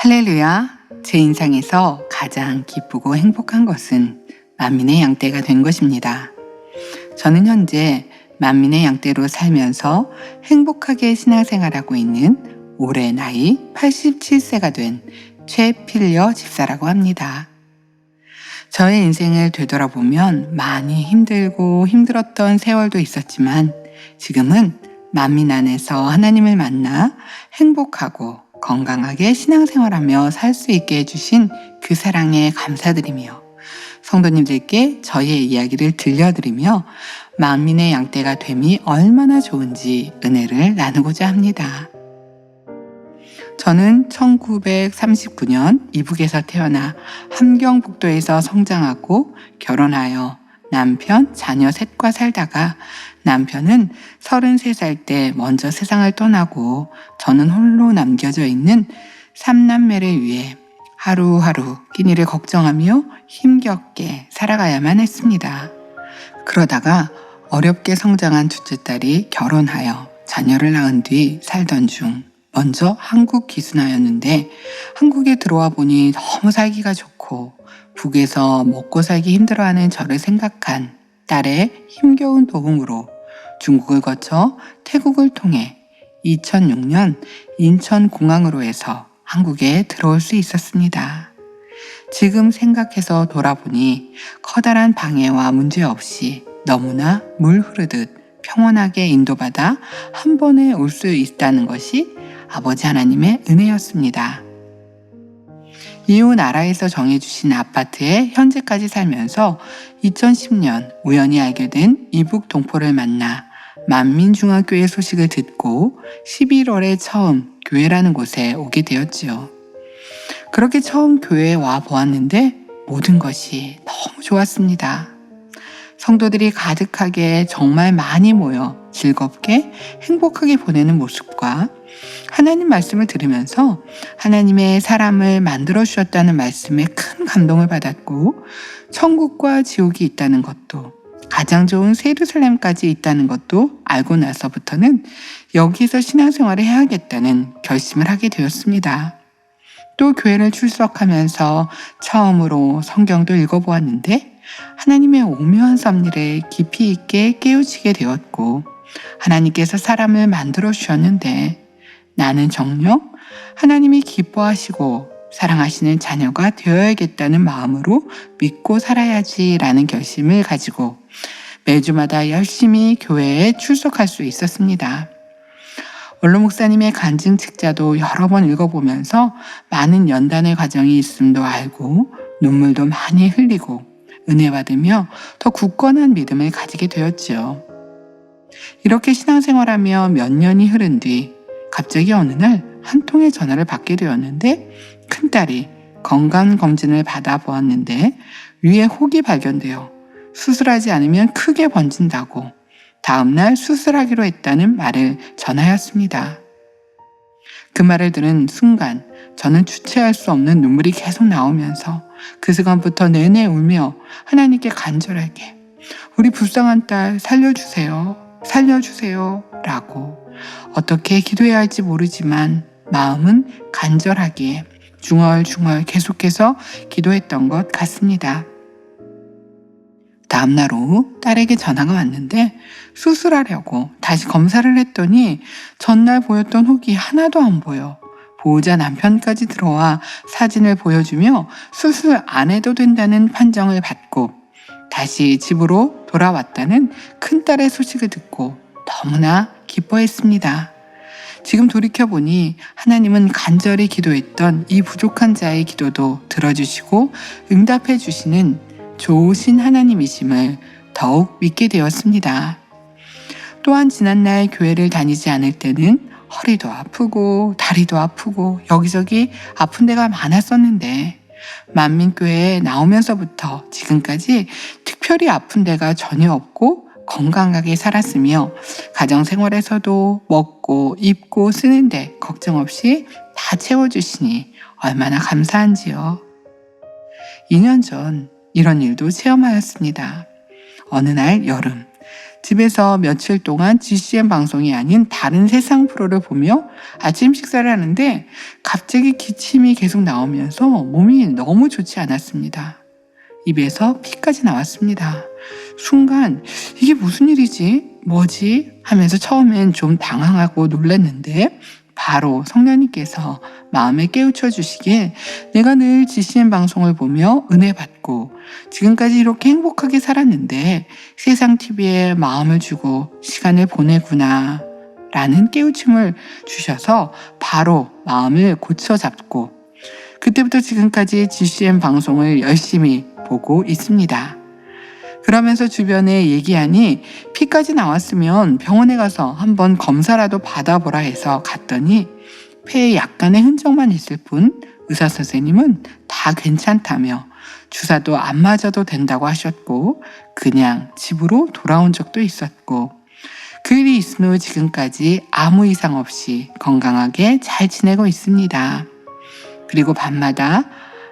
할렐루야! 제 인생에서 가장 기쁘고 행복한 것은 만민의 양떼가 된 것입니다. 저는 현재 만민의 양떼로 살면서 행복하게 신앙생활하고 있는 올해 나이 87세가 된 최필려 집사라고 합니다. 저의 인생을 되돌아보면 많이 힘들고 힘들었던 세월도 있었지만 지금은 만민 안에서 하나님을 만나 행복하고 건강하게 신앙생활하며 살 수 있게 해주신 그 사랑에 감사드리며 성도님들께 저희의 이야기를 들려드리며 만민의 양떼가 됨이 얼마나 좋은지 은혜를 나누고자 합니다. 저는 1939년 이북에서 태어나 함경북도에서 성장하고 결혼하여 남편, 자녀 셋과 살다가 남편은 33살 때 먼저 세상을 떠나고 저는 홀로 남겨져 있는 3남매를 위해 하루하루 끼니를 걱정하며 힘겹게 살아가야만 했습니다. 그러다가 어렵게 성장한 둘째 딸이 결혼하여 자녀를 낳은 뒤 살던 중 먼저 한국 귀순하였는데 한국에 들어와 보니 너무 살기가 좋고 북에서 먹고 살기 힘들어하는 저를 생각한 딸의 힘겨운 도움으로 중국을 거쳐 태국을 통해 2006년 인천공항으로 해서 한국에 들어올 수 있었습니다. 지금 생각해서 돌아보니 커다란 방해와 문제 없이 너무나 물 흐르듯 평온하게 인도받아 한 번에 올 수 있다는 것이 아버지 하나님의 은혜였습니다. 이후 나라에서 정해주신 아파트에 현재까지 살면서 2010년 우연히 알게 된 이북 동포를 만나 만민중학교의 소식을 듣고 11월에 처음 교회라는 곳에 오게 되었지요. 그렇게 처음 교회에 와 보았는데 모든 것이 너무 좋았습니다. 성도들이 가득하게 정말 많이 모여 즐겁게 행복하게 보내는 모습과 하나님 말씀을 들으면서 하나님의 사람을 만들어 주셨다는 말씀에 큰 감동을 받았고 천국과 지옥이 있다는 것도 가장 좋은 새 예루살렘까지 있다는 것도 알고 나서부터는 여기서 신앙생활을 해야겠다는 결심을 하게 되었습니다. 또 교회를 출석하면서 처음으로 성경도 읽어보았는데 하나님의 오묘한 섭리를 깊이 있게 깨우치게 되었고 하나님께서 사람을 만들어 주셨는데 나는 정녕 하나님이 기뻐하시고 사랑하시는 자녀가 되어야겠다는 마음으로 믿고 살아야지라는 결심을 가지고 매주마다 열심히 교회에 출석할 수 있었습니다. 원로 목사님의 간증 책자도 여러 번 읽어보면서 많은 연단의 과정이 있음도 알고 눈물도 많이 흘리고 은혜 받으며 더 굳건한 믿음을 가지게 되었지요. 이렇게 신앙생활하며 몇 년이 흐른 뒤 갑자기 어느 날 한 통의 전화를 받게 되었는데 큰딸이 건강검진을 받아보았는데 위에 혹이 발견되어 수술하지 않으면 크게 번진다고 다음날 수술하기로 했다는 말을 전하였습니다. 그 말을 들은 순간 저는 주체할 수 없는 눈물이 계속 나오면서 그 순간부터 내내 울며 하나님께 간절하게 우리 불쌍한 딸 살려주세요. 살려주세요. 라고 어떻게 기도해야 할지 모르지만 마음은 간절하게 중얼중얼 계속해서 기도했던 것 같습니다. 다음날 오후 딸에게 전화가 왔는데 수술하려고 다시 검사를 했더니 전날 보였던 혹이 하나도 안 보여. 보호자 남편까지 들어와 사진을 보여주며 수술 안 해도 된다는 판정을 받고 다시 집으로 돌아왔다는 큰딸의 소식을 듣고 너무나 기뻐했습니다. 지금 돌이켜보니 하나님은 간절히 기도했던 이 부족한 자의 기도도 들어주시고 응답해 주시는 좋으신 하나님이심을 더욱 믿게 되었습니다. 또한 지난날 교회를 다니지 않을 때는 허리도 아프고 다리도 아프고 여기저기 아픈 데가 많았었는데 만민교회에 나오면서부터 지금까지 특별히 아픈 데가 전혀 없고 건강하게 살았으며 가정생활에서도 먹고 입고 쓰는데 걱정 없이 다 채워주시니 얼마나 감사한지요. 2년 전 이런 일도 체험하였습니다. 어느 날 여름 집에서 며칠 동안 GCN 방송이 아닌 다른 세상 프로를 보며 아침 식사를 하는데 갑자기 기침이 계속 나오면서 몸이 너무 좋지 않았습니다. 입에서 피까지 나왔습니다. 순간 이게 무슨 일이지? 뭐지? 하면서 처음엔 좀 당황하고 놀랐는데 바로 성령님께서 마음에 깨우쳐 주시길 내가 늘 GCN 방송을 보며 은혜 받고 지금까지 이렇게 행복하게 살았는데 세상 TV에 마음을 주고 시간을 보내구나 라는 깨우침을 주셔서 바로 마음을 고쳐 잡고 그때부터 지금까지 GCN 방송을 열심히 보고 있습니다. 그러면서 주변에 얘기하니 피까지 나왔으면 병원에 가서 한번 검사라도 받아보라 해서 갔더니 폐에 약간의 흔적만 있을 뿐 의사 선생님은 다 괜찮다며 주사도 안 맞아도 된다고 하셨고 그냥 집으로 돌아온 적도 있었고 그 일이 있은 후 지금까지 아무 이상 없이 건강하게 잘 지내고 있습니다. 그리고 밤마다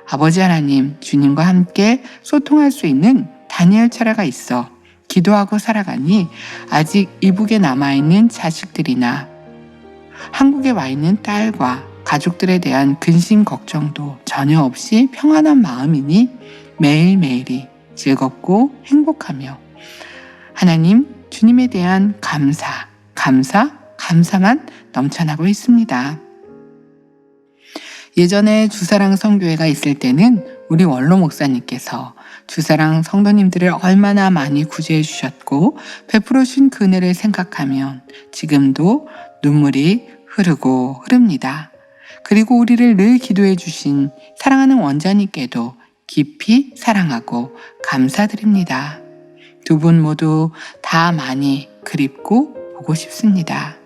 아버지 하나님 주님과 함께 소통할 수 있는 다니엘 철야가 있어 기도하고 살아가니 아직 이북에 남아있는 자식들이나 한국에 와 있는 딸과 가족들에 대한 근심 걱정도 전혀 없이 평안한 마음이니 매일매일이 즐겁고 행복하며 하나님 주님에 대한 감사만 넘쳐나고 있습니다. 예전에 주사랑 성교회가 있을 때는 우리 원로 목사님께서 주사랑 성도님들을 얼마나 많이 구제해 주셨고 베풀어 주신 그 은혜를 생각하면 지금도 눈물이 흐릅니다. 그리고 우리를 늘 기도해 주신 사랑하는 원자님께도 깊이 사랑하고 감사드립니다. 두 분 모두 다 많이 그립고 보고 싶습니다.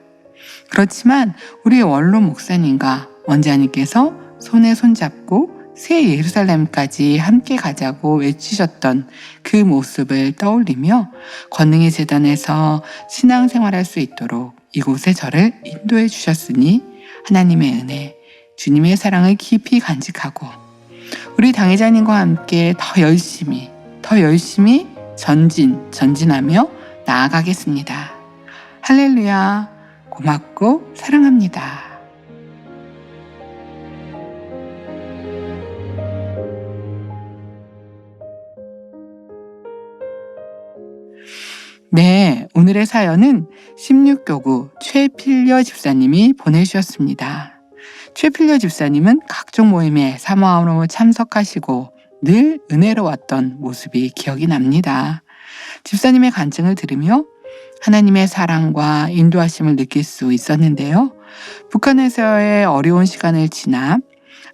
그렇지만 우리 원로 목사님과 원자님께서 손에 손잡고 새 예루살렘까지 함께 가자고 외치셨던 그 모습을 떠올리며 권능의 재단에서 신앙생활할 수 있도록 이곳에 저를 인도해 주셨으니 하나님의 은혜, 주님의 사랑을 깊이 간직하고 우리 당회자님과 함께 더 열심히 전진하며 나아가겠습니다. 할렐루야, 고맙고 사랑합니다. 네, 오늘의 사연은 16교구 최필려 집사님이 보내주셨습니다. 최필려 집사님은 각종 모임에 사모함으로 참석하시고 늘 은혜로웠던 모습이 기억이 납니다. 집사님의 간증을 들으며 하나님의 사랑과 인도하심을 느낄 수 있었는데요. 북한에서의 어려운 시간을 지나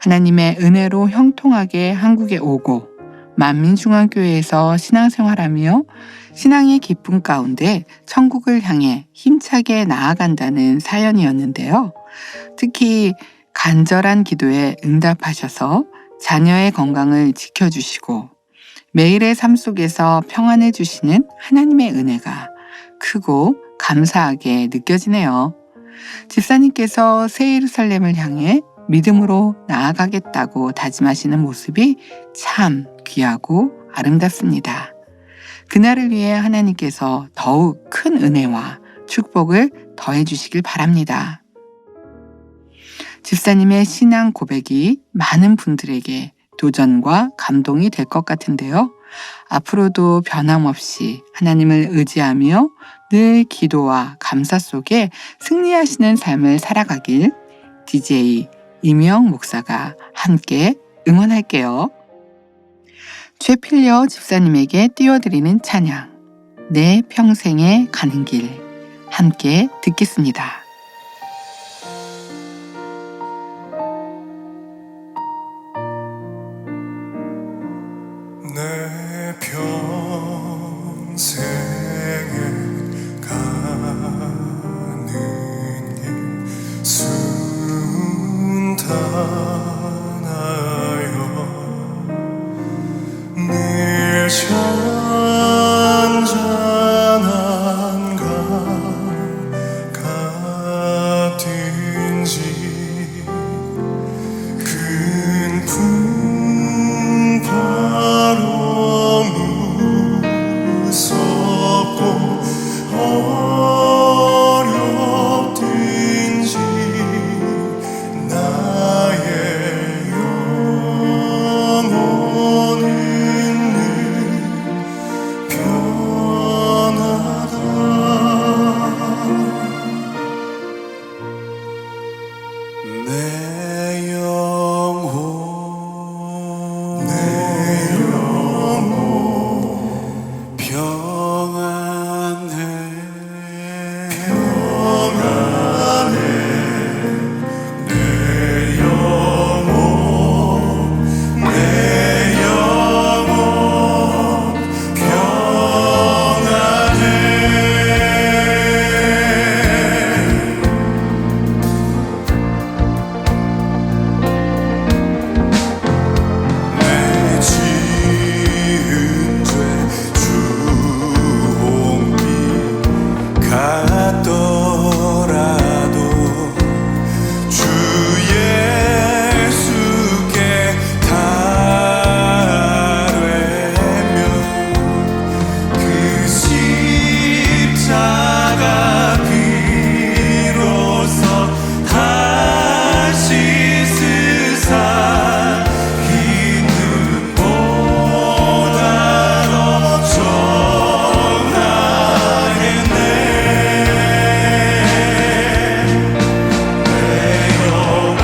하나님의 은혜로 형통하게 한국에 오고 만민중앙교회에서 신앙생활하며 신앙의 기쁨 가운데 천국을 향해 힘차게 나아간다는 사연이었는데요. 특히 간절한 기도에 응답하셔서 자녀의 건강을 지켜주시고 매일의 삶 속에서 평안을 주시는 하나님의 은혜가 크고 감사하게 느껴지네요. 집사님께서 새 예루살렘을 향해 믿음으로 나아가겠다고 다짐하시는 모습이 참 귀하고 아름답습니다. 그날을 위해 하나님께서 더욱 큰 은혜와 축복을 더해 주시길 바랍니다. 집사님의 신앙 고백이 많은 분들에게 도전과 감동이 될 것 같은데요. 앞으로도 변함없이 하나님을 의지하며 늘 기도와 감사 속에 승리하시는 삶을 살아가길 DJ 이명 목사가 함께 응원할게요. 최필려 집사님에게 띄워드리는 찬양, 내 평생에 가는 길, 함께 듣겠습니다. 내 평생에 가는 길 순탄하여 늘 잔잔한 강 같은지 큰 풍파로 무섭고 어렵든지 나의 영혼은 늘 편하다. 내 영혼 평안해 내 영혼 평안해 내 지은 죄 주홍빛 같더라도 주 예수께 달되면 그 십자가 비로소 다시 쓰사 있는 보다 더 전하겠네. 내 영혼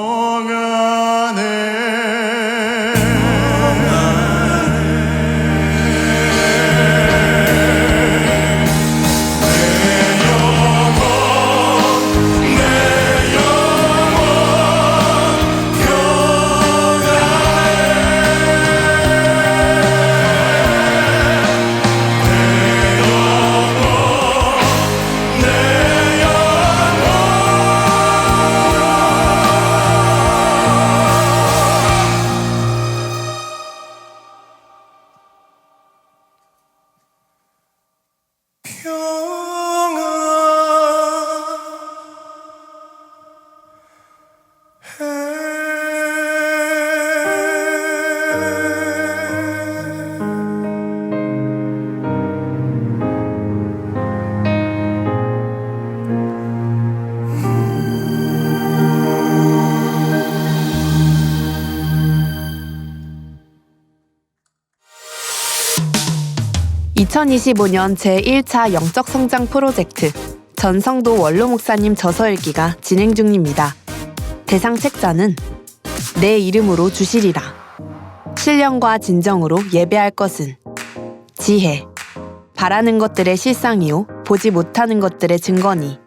평안해 내 영혼 2025년 제1차 영적 성장 프로젝트 전성도 원로 목사님 저서 읽기가 진행 중입니다. 대상 책자는 내 이름으로 주시리라. 신령과 진정으로 예배할 것은 지혜. 바라는 것들의 실상이요 보지 못하는 것들의 증거니.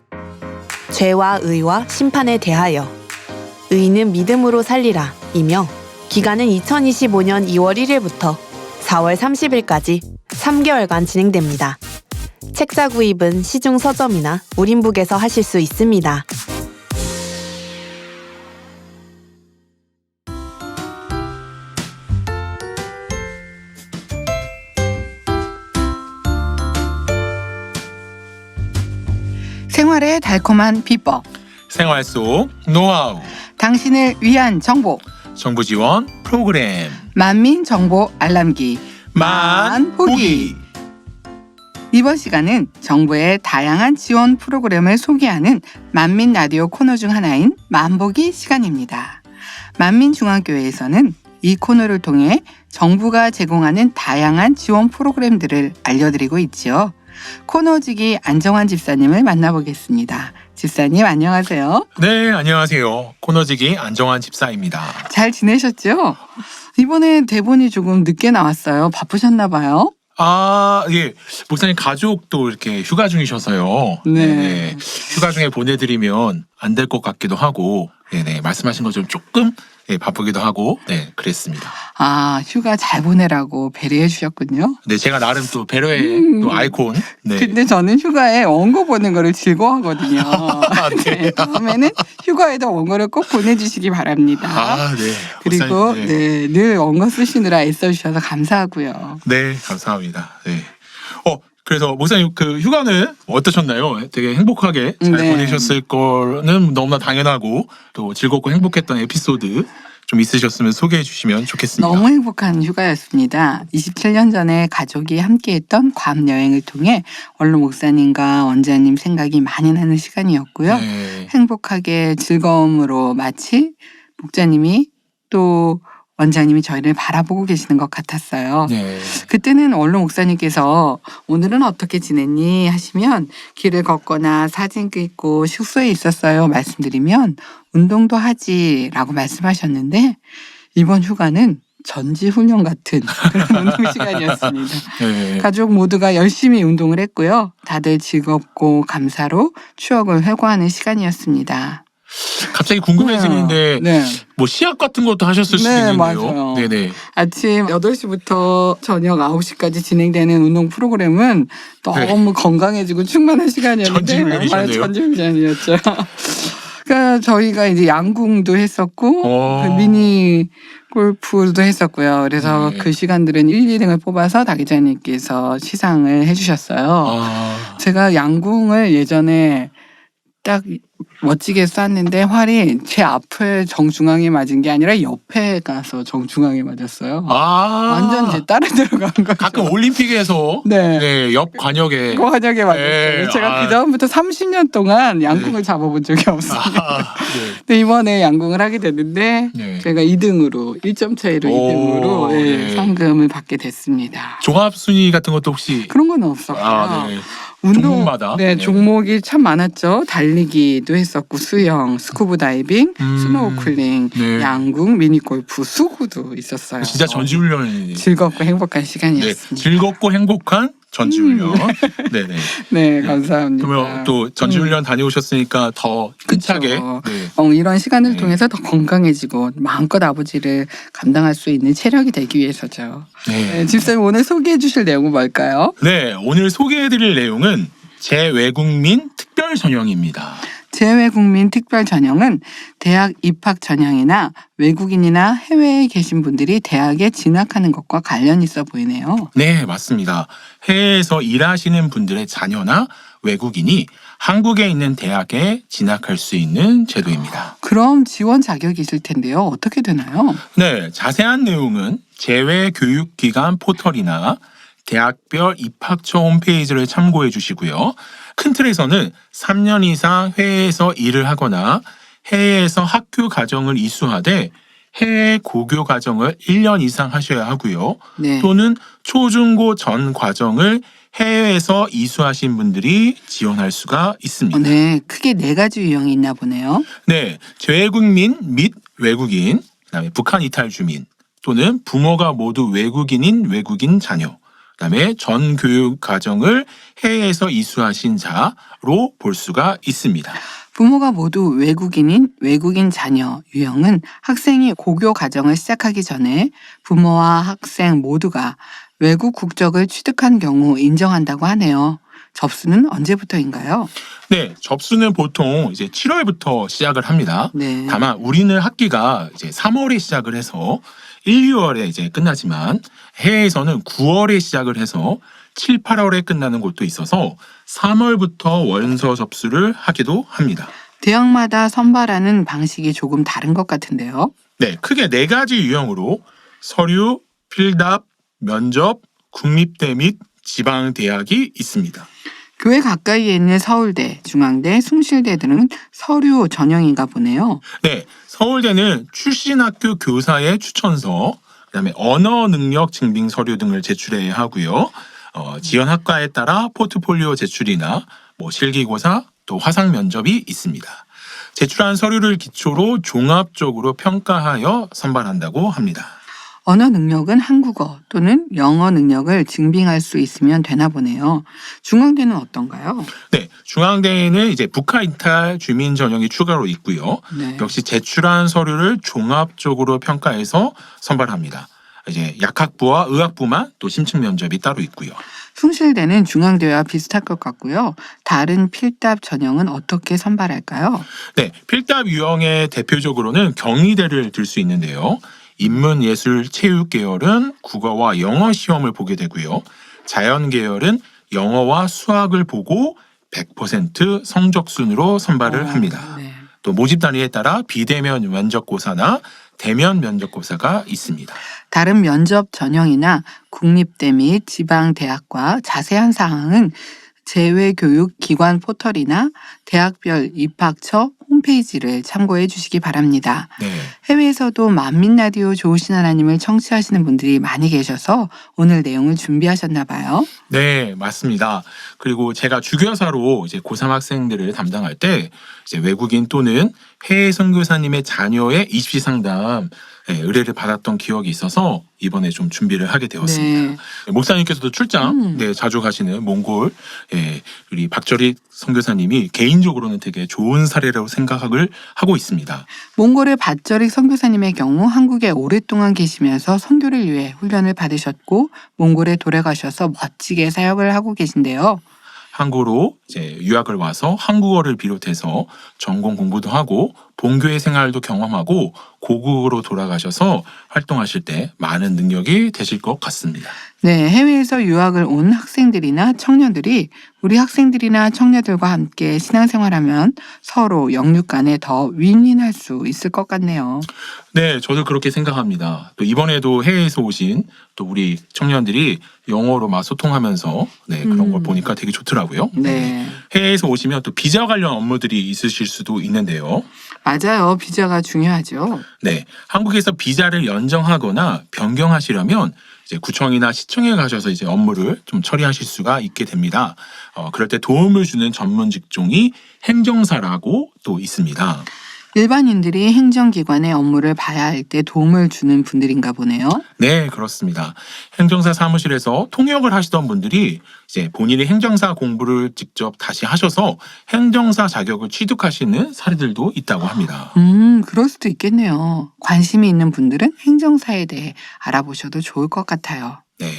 죄와 의와 심판에 대하여 의는 믿음으로 살리라 이며 기간은 2025년 2월 1일부터 4월 30일까지 3개월간 진행됩니다. 책자 구입은 시중 서점이나 우린북에서 하실 수 있습니다. 생활의 달콤한 비법, 생활 속 노하우, 당신을 위한 정보, 정부 지원 프로그램, 만민 정보 알람기, 만보기. 이번 시간은 정부의 다양한 지원 프로그램을 소개하는 만민 라디오 코너 중 하나인 만보기 시간입니다. 만민중앙교회에서는 이 코너를 통해 정부가 제공하는 다양한 지원 프로그램들을 알려드리고 있지요. 코너지기 안정환 집사님을 만나보겠습니다. 집사님 안녕하세요. 네, 안녕하세요. 코너지기 안정환 집사입니다. 잘 지내셨죠? 이번에 대본이 조금 늦게 나왔어요. 바쁘셨나 봐요. 아, 예. 목사님 가족도 이렇게 휴가 중이셔서요. 네. 휴가 중에 보내드리면 안 될 것 같기도 하고, 네네. 말씀하신 것처럼 조금 바쁘기도 하고, 네, 그랬습니다. 아, 휴가 잘 보내라고 배려해 주셨군요. 네, 제가 나름 또 배려의 또 아이콘. 네. 근데 저는 휴가에 원고 보는 거를 즐거워하거든요. 네. 네, 다음에는 휴가에도 원고를 꼭 보내주시기 바랍니다. 아, 네. 그리고 목사님, 네, 늘 원고 쓰시느라 애써주셔서 감사하고요. 네, 감사합니다. 네. 그래서 목사님 그 휴가는 어떠셨나요? 되게 행복하게 잘 네. 보내셨을 거는 너무나 당연하고 또 즐겁고 행복했던 에피소드 좀 있으셨으면 소개해 주시면 좋겠습니다. 너무 행복한 휴가였습니다. 27년 전에 가족이 함께했던 괌 여행을 통해 원로 목사님과 원장님 생각이 많이 나는 시간이었고요. 네. 행복하게 즐거움으로 마치 목자님이 또 원장님이 저희를 바라보고 계시는 것 같았어요. 네. 그때는 원로 목사님께서 오늘은 어떻게 지냈니 하시면 길을 걷거나 사진 찍고 숙소에 있었어요 말씀드리면 운동도 하지라고 말씀하셨는데 이번 휴가는 전지훈련 같은 그런 운동 시간이었습니다. 네. 가족 모두가 열심히 운동을 했고요. 다들 즐겁고 감사로 추억을 회고하는 시간이었습니다. 갑자기 궁금해지는데 네. 뭐 시합 같은 것도 하셨을 수도 네, 있는데요. 맞아요. 네네. 아침 8시부터 저녁 9시까지 진행되는 운동 프로그램은 너무 건강해지고 충만한 시간이었는데 전지훈련이셨네요. 전지훈련이었죠. 그러니까 저희가 이제 양궁도 했었고 그 미니 골프도 했었고요. 그래서 네. 그 시간들은 1, 2등을 뽑아서 다 기자님께서 시상을 해주셨어요. 아, 제가 양궁을 예전에 딱 멋지게 쐈는데 활이 제 앞에 정중앙에 맞은 게 아니라 옆에 가서 정중앙에 맞았어요. 완전 제 따라 들어간 거죠. 가끔 올림픽에서 네. 네, 옆 관역에 그 환영에 맞았어요. 네, 제가 그 다음부터 30년 동안 양궁을 잡아본 적이 없습니다. 네. 근데 이번에 양궁을 하게 됐는데 네. 제가 2등으로 1점 차이로 오, 2등으로 네. 상금을 받게 됐습니다. 종합 순위 같은 것도 혹시 그런 건 없었고요. 아, 네. 운동, 종목마다? 네, 네. 종목이 참 많았죠. 달리기도 했었고 수영, 스쿠버 다이빙, 스노우쿨링, 네. 양궁, 미니골프, 수구도 있었어요. 진짜 전지훈련이 즐겁고 행복한 네, 시간이었습니다. 즐겁고 행복한 전지훈련. 네네. 네, 감사합니다. 그러면 또 전지훈련 다녀오셨으니까 더 힘차게. 그쵸. 네. 이런 시간을 네. 통해서 더 건강해지고 마음껏 아버지를 감당할 수 있는 체력이 되기 위해서죠. 네. 집사님 오늘 소개해 주실 내용은 뭘까요? 네, 오늘 소개해드릴 내용은 재외국민 특별 전형입니다. 재외국민 특별 전형은 대학 입학 전형이나 외국인이나 해외에 계신 분들이 대학에 진학하는 것과 관련 있어 보이네요. 네, 맞습니다. 해외에서 일하시는 분들의 자녀나 외국인이 한국에 있는 대학에 진학할 수 있는 제도입니다. 그럼 지원 자격이 있을 텐데요. 어떻게 되나요? 네, 자세한 내용은 재외교육기관 포털이나 대학별 입학처 홈페이지를 참고해 주시고요. 큰 틀에서는 3년 이상 해외에서 일을 하거나 해외에서 학교 과정을 이수하되 해외 고교 과정을 1년 이상 하셔야 하고요. 네. 또는 초중고 전 과정을 해외에서 이수하신 분들이 지원할 수가 있습니다. 네, 크게 4가지 유형이 있나 보네요. 네, 재외국민 및 외국인, 그다음에 북한 이탈 주민 또는 부모가 모두 외국인인 외국인 자녀, 그다음에 전 교육 과정을 해외에서 이수하신 자로 볼 수가 있습니다. 부모가 모두 외국인인 외국인 자녀 유형은 학생이 고교 과정을 시작하기 전에 부모와 학생 모두가 외국 국적을 취득한 경우 인정한다고 하네요. 접수는 언제부터인가요? 네, 접수는 보통 이제 7월부터 시작을 합니다. 네. 다만 우리는 학기가 이제 3월에 시작을 해서 1, 2월에 이제 끝나지만 해외에서는 9월에 시작을 해서 7, 8월에 끝나는 곳도 있어서 3월부터 원서 접수를 하기도 합니다. 대학마다 선발하는 방식이 조금 다른 것 같은데요. 네, 크게 4가지 유형으로 서류, 필답, 면접, 국립대 및 지방대학이 있습니다. 교회 가까이에 있는 서울대, 중앙대, 숭실대 등은 서류 전형인가 보네요. 네, 서울대는 출신 학교 교사의 추천서, 그다음에 언어 능력 증빙 서류 등을 제출해야 하고요. 지원 학과에 따라 포트폴리오 제출이나 실기고사 또 화상 면접이 있습니다. 제출한 서류를 기초로 종합적으로 평가하여 선발한다고 합니다. 언어 능력은 한국어 또는 영어 능력을 증빙할 수 있으면 되나 보네요. 중앙대는 어떤가요? 네, 중앙대에는 이제 북한 이탈 주민 전형이 추가로 있고요. 네. 역시 제출한 서류를 종합적으로 평가해서 선발합니다. 이제 약학부와 의학부만 또 심층 면접이 따로 있고요. 숭실대는 중앙대와 비슷할 것 같고요. 다른 필답 전형은 어떻게 선발할까요? 네, 필답 유형의 대표적으로는 경희대를 들 수 있는데요. 인문, 예술, 체육 계열은 국어와 영어 시험을 보게 되고요. 자연 계열은 영어와 수학을 보고 100% 성적 순으로 선발을 합니다. 네. 또 모집 단위에 따라 비대면 면접고사나 대면 면접고사가 있습니다. 다른 면접 전형이나 국립대 및 지방대학과 자세한 사항은 재외교육기관 포털이나 대학별 입학처 홈페이지를 참고해 주시기 바랍니다. 네. 해외에서도 만민라디오 좋으신 하나님을 청취하시는 분들이 많이 계셔서 오늘 내용을 준비하셨나 봐요. 네, 맞습니다. 그리고 제가 주교사로 이제 고3 학생들을 담당할 때 이제 외국인 또는 해외 선교사님의 자녀의 입시 상담 의뢰를 받았던 기억이 있어서 이번에 좀 준비를 하게 되었습니다. 네. 목사님께서도 출장 자주 가시는 몽골 우리 박절익 선교사님이 개인적으로는 되게 좋은 사례라고 생각을 하고 있습니다. 몽골의 밧절익 선교사님의 경우 한국에 오랫동안 계시면서 선교를 위해 훈련을 받으셨고 몽골에 돌아가셔서 멋지게 사역을 하고 계신데요. 한국으로 이제 유학을 와서 한국어를 비롯해서 전공 공부도 하고 본교회 생활도 경험하고 고국으로 돌아가셔서 활동하실 때 많은 능력이 되실 것 같습니다. 네, 해외에서 유학을 온 학생들이나 청년들이 우리 학생들이나 청년들과 함께 신앙생활하면 서로 영육 간에 더 윈윈할 수 있을 것 같네요. 네, 저도 그렇게 생각합니다. 또 이번에도 해외에서 오신 또 우리 청년들이 영어로 막 소통하면서 그런 걸 보니까 되게 좋더라고요. 네. 해외에서 오시면 또 비자 관련 업무들이 있으실 수도 있는데요. 맞아요. 비자가 중요하죠. 네, 한국에서 비자를 연정하거나 변경하시려면 이제 구청이나 시청에 가셔서 이제 업무를 좀 처리하실 수가 있게 됩니다. 그럴 때 도움을 주는 전문 직종이 행정사라고 또 있습니다. 일반인들이 행정기관의 업무를 봐야 할 때 도움을 주는 분들인가 보네요. 네, 그렇습니다. 행정사 사무실에서 통역을 하시던 분들이 이제 본인이 행정사 공부를 직접 다시 하셔서 행정사 자격을 취득하시는 사례들도 있다고 합니다. 그럴 수도 있겠네요. 관심이 있는 분들은 행정사에 대해 알아보셔도 좋을 것 같아요. 네,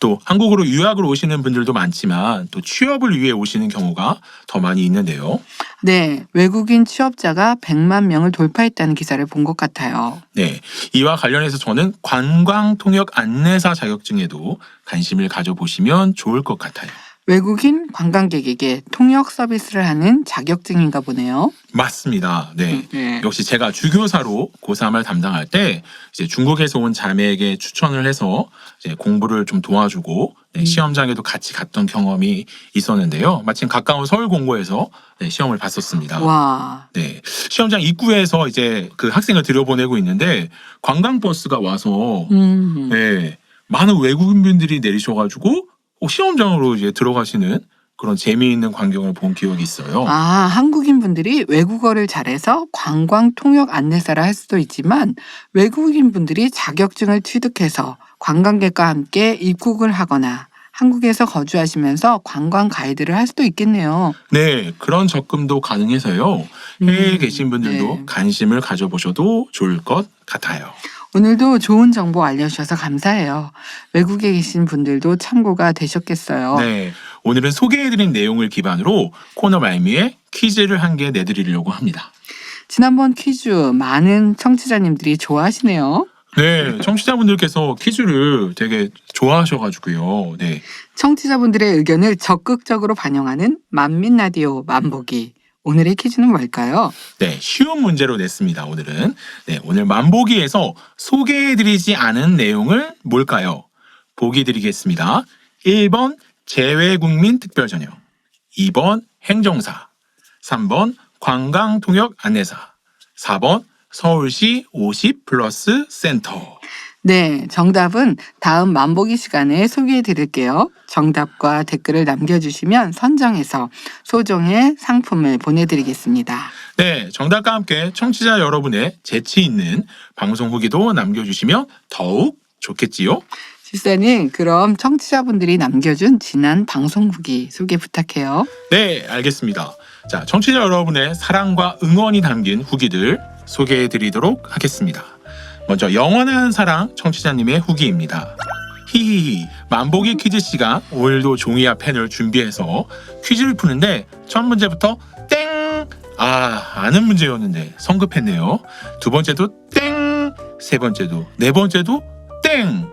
또 한국으로 유학을 오시는 분들도 많지만 또 취업을 위해 오시는 경우가 더 많이 있는데요. 네, 외국인 취업자가 100만 명을 돌파했다는 기사를 본 것 같아요. 네, 이와 관련해서 저는 관광통역 안내사 자격증에도 관심을 가져보시면 좋을 것 같아요. 외국인 관광객에게 통역 서비스를 하는 자격증인가 보네요. 맞습니다. 네. 네. 역시 제가 주교사로 고3을 담당할 때 이제 중국에서 온 자매에게 추천을 해서 이제 공부를 좀 도와주고 시험장에도 같이 갔던 경험이 있었는데요. 마침 가까운 서울공고에서 시험을 봤었습니다. 와. 네. 시험장 입구에서 이제 그 학생을 들여보내고 있는데 관광버스가 와서 네, 많은 외국인분들이 내리셔가지고 시험장으로 이제 들어가시는 그런 재미있는 광경을 본 기억이 있어요. 아, 한국인 분들이 외국어를 잘해서 관광 통역 안내사를 할 수도 있지만 외국인 분들이 자격증을 취득해서 관광객과 함께 입국을 하거나 한국에서 거주하시면서 관광 가이드를 할 수도 있겠네요. 네, 그런 접근도 가능해서요. 해외에 계신 분들도 네. 관심을 가져보셔도 좋을 것 같아요. 오늘도 좋은 정보 알려주셔서 감사해요. 외국에 계신 분들도 참고가 되셨겠어요. 네, 오늘은 소개해드린 내용을 기반으로 코너 말미에 퀴즈를 한 개 내드리려고 합니다. 지난번 퀴즈 많은 청취자님들이 좋아하시네요. 네, 청취자분들께서 퀴즈를 되게 좋아하셔가지고요. 네, 청취자분들의 의견을 적극적으로 반영하는 만민라디오 만보기. 오늘의 퀴즈는 뭘까요? 네, 쉬운 문제로 냈습니다. 오늘은 오늘 만보기에서 소개해드리지 않은 내용을 뭘까요? 보기 드리겠습니다. 1번 재외국민 특별전형, 2번 행정사, 3번 관광통역 안내사, 4번 서울시 50+ 센터. 네, 정답은 다음 만보기 시간에 소개해 드릴게요. 정답과 댓글을 남겨주시면 선정해서 소정의 상품을 보내드리겠습니다. 네, 정답과 함께 청취자 여러분의 재치 있는 방송 후기도 남겨주시면 더욱 좋겠지요. 집사님, 그럼 청취자분들이 남겨준 지난 방송 후기 소개 부탁해요. 네, 알겠습니다. 자, 청취자 여러분의 사랑과 응원이 담긴 후기들 소개해 드리도록 하겠습니다. 먼저 영원한 사랑 청취자님의 후기입니다. 히히히, 만보기 퀴즈 시간 오늘도 종이와 펜을 준비해서 퀴즈를 푸는데 첫 문제부터 땡! 아는 문제였는데 성급했네요. 두 번째도 땡! 세 번째도, 네 번째도 땡!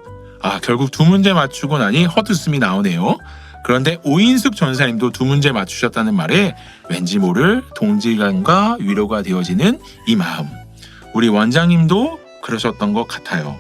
결국 두 문제 맞추고 나니 헛웃음이 나오네요. 그런데 오인숙 전사님도 두 문제 맞추셨다는 말에 왠지 모를 동질감과 위로가 되어지는 이 마음. 우리 원장님도 그러셨던 것 같아요.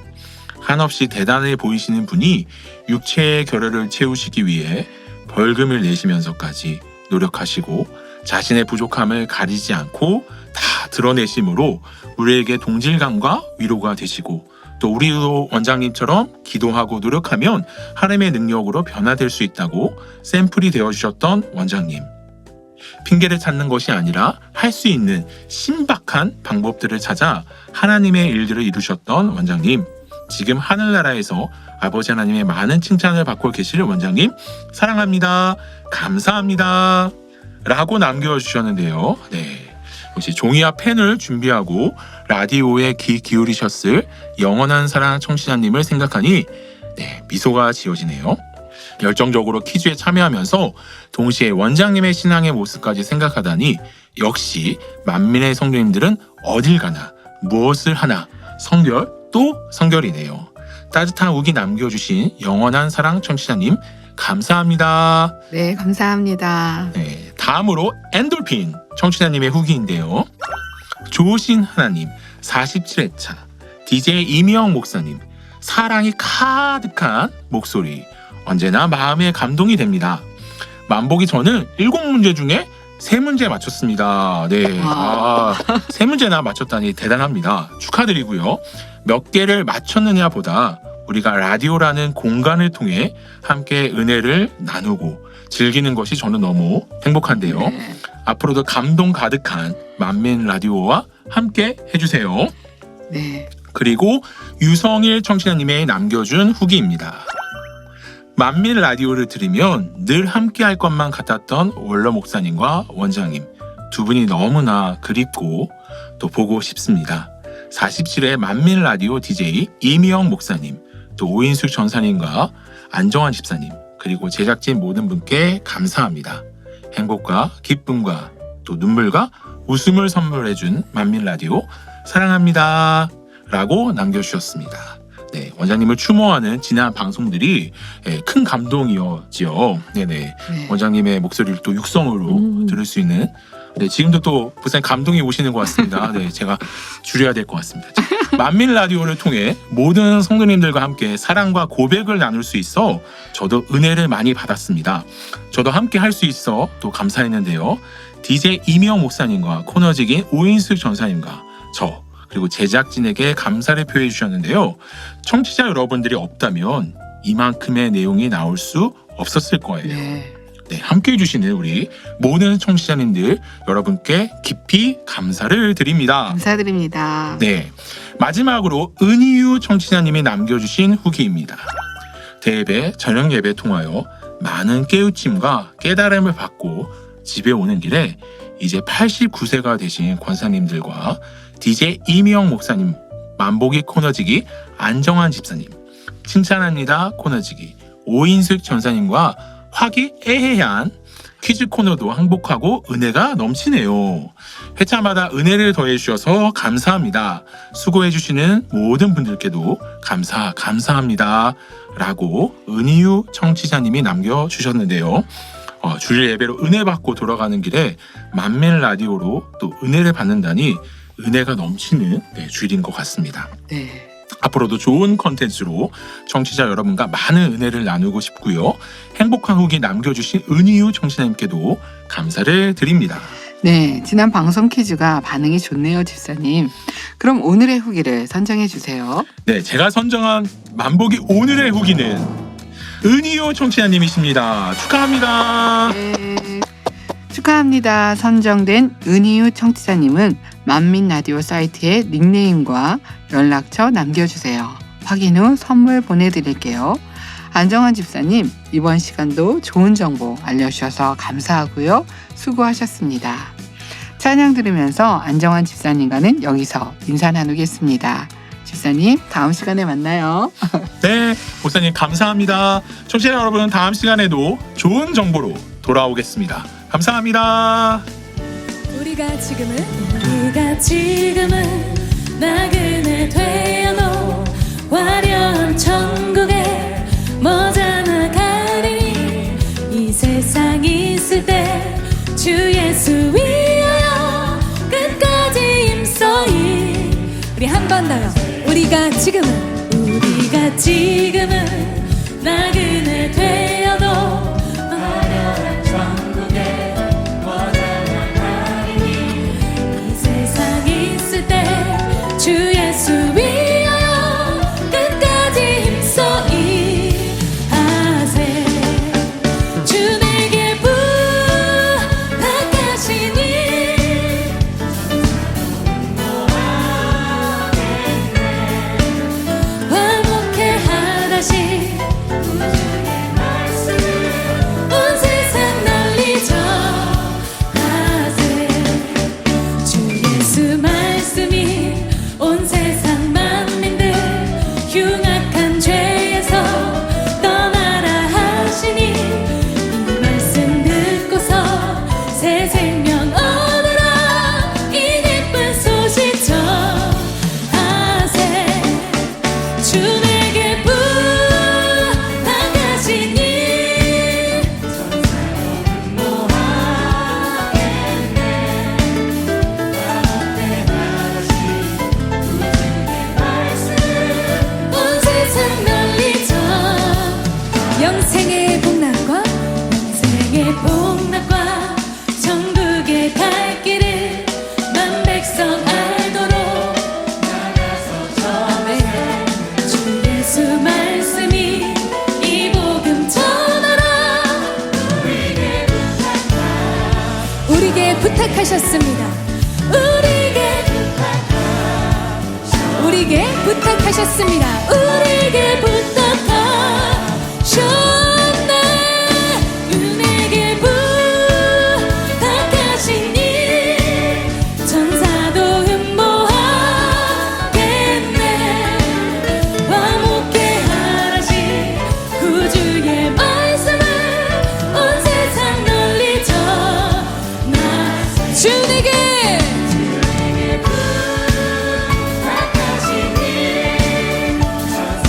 한없이 대단해 보이시는 분이 육체의 결여를 채우시기 위해 벌금을 내시면서까지 노력하시고 자신의 부족함을 가리지 않고 다 드러내심으로 우리에게 동질감과 위로가 되시고 또 우리도 원장님처럼 기도하고 노력하면 하나님의 능력으로 변화될 수 있다고 샘플이 되어주셨던 원장님. 핑계를 찾는 것이 아니라 할 수 있는 신박한 방법들을 찾아 하나님의 일들을 이루셨던 원장님. 지금 하늘나라에서 아버지 하나님의 많은 칭찬을 받고 계실 원장님 사랑합니다. 감사합니다. 라고 남겨주셨는데요. 네, 역시 종이와 펜을 준비하고 라디오에 귀 기울이셨을 영원한 사랑 청취자님을 생각하니 미소가 지어지네요. 열정적으로 퀴즈에 참여하면서 동시에 원장님의 신앙의 모습까지 생각하다니 역시 만민의 성도님들은 어딜 가나 무엇을 하나 성결 또 성결이네요. 따뜻한 후기 남겨주신 영원한 사랑 청취자님 감사합니다. 네, 감사합니다. 네, 다음으로 엔돌핀 청취자님의 후기인데요. 좋으신 하나님 47회차 DJ 이미영 목사님 사랑이 가득한 목소리 언제나 마음에 감동이 됩니다. 만보기 저는 7문제 중에 3문제 맞췄습니다. 네, 3문제나 맞췄다니 대단합니다. 축하드리고요. 몇 개를 맞췄느냐 보다 우리가 라디오라는 공간을 통해 함께 은혜를 나누고 즐기는 것이 저는 너무 행복한데요. 네. 앞으로도 감동 가득한 만민 라디오와 함께 해주세요. 네. 그리고 유성일 청취자님의 남겨준 후기입니다. 만민 라디오를 들으면 늘 함께 할 것만 같았던 원로 목사님과 원장님 두 분이 너무나 그립고 또 보고 싶습니다. 47회 만민 라디오 DJ 이미영 목사님 또 오인숙 전사님과 안정환 집사님 그리고 제작진 모든 분께 감사합니다. 행복과 기쁨과 또 눈물과 웃음을 선물해준 만민 라디오 사랑합니다 라고 남겨주셨습니다. 네, 원장님을 추모하는 지난 방송들이 큰 감동이었지요. 네네. 네. 원장님의 목소리를 또 육성으로 들을 수 있는. 네, 지금도 또 부산 감동이 오시는 것 같습니다. 네, 제가 줄여야 될 것 같습니다. 자, 만민 라디오를 통해 모든 성도님들과 함께 사랑과 고백을 나눌 수 있어 저도 은혜를 많이 받았습니다. 저도 함께 할 수 있어 또 감사했는데요. DJ 이명 목사님과 코너직인 오인숙 전사님과 저 그리고 제작진에게 감사를 표해 주셨는데요. 청취자 여러분들이 없다면 이만큼의 내용이 나올 수 없었을 거예요. 네. 네, 함께 해주시는 우리 모든 청취자님들 여러분께 깊이 감사를 드립니다. 감사드립니다. 네, 마지막으로 은희유 청취자님이 남겨주신 후기입니다. 대예배, 저녁 예배 통하여 많은 깨우침과 깨달음을 받고 집에 오는 길에 이제 89세가 되신 권사님들과 DJ 이미영 목사님, 만보기 코너지기 안정환 집사님, 칭찬합니다 코너지기 오인숙 전사님과 화기애애한 퀴즈 코너도 행복하고 은혜가 넘치네요. 회차마다 은혜를 더해주셔서 감사합니다. 수고해주시는 모든 분들께도 감사합니다. 라고 은희유 청취자님이 남겨주셨는데요. 주일 예배로 은혜 받고 돌아가는 길에 만민 라디오로 또 은혜를 받는다니 은혜가 넘치는 주일인 것 같습니다. 네. 앞으로도 좋은 컨텐츠로 청취자 여러분과 많은 은혜를 나누고 싶고요. 행복한 후기 남겨주신 은희유 청취자님께도 감사를 드립니다. 네, 지난 방송 퀴즈가 반응이 좋네요, 집사님. 그럼 오늘의 후기를 선정해 주세요. 네, 제가 선정한 만보기 오늘의 후기는 은희유 청취자님이십니다. 축하합니다. 네, 축하합니다. 선정된 은희유 청취자님은 만민 라디오 사이트에 닉네임과 연락처 남겨주세요. 확인 후 선물 보내드릴게요. 안정환 집사님, 이번 시간도 좋은 정보 알려주셔서 감사하고요. 수고하셨습니다. 찬양 들으면서 안정환 집사님과는 여기서 인사 나누겠습니다. 집사님, 다음 시간에 만나요. 네, 목사님 감사합니다. 청취자 여러분, 다음 시간에도 좋은 정보로 돌아오겠습니다. 감사합니다. 우리가 지금은 나그네 되어도 화려한 천국에 머지않아가리니 이 세상 있을 때 주 예수 위하여 끝까지 힘써이 우리 한 번 더요. 우리가 지금은 나그네 되어도 화려한 천국에 이 세상 있을 때 주 예수 위하여 끝까지 힘써이 하세 주 내게 부탁하시니 화목해 하다시 주의 말씀 온 세상 널리 전하세 주 예수 말씀이 온 세상 만민들 흉악한 죄에서 떠나라 하시니 이 말씀 듣고서 새 생명 얻으라 이 기쁜 소식 전하세 주 내게 부탁하시니 온 세상 널리 영생의 복락과 천국의 갈 길을 만 백성 알도록 나가서 전해 주 예수 말씀이 이 복음 전하라 우리에게 부탁하셨습니다. 우리에게 부탁하셨습니다. 우리에게 부탁하셨네 은혜에게 부탁하시니 천사도 흠모하겠네 화목해 하라시 구주의 말씀을 온 세상 널리 전하 주 내게 부탁하시니 천사도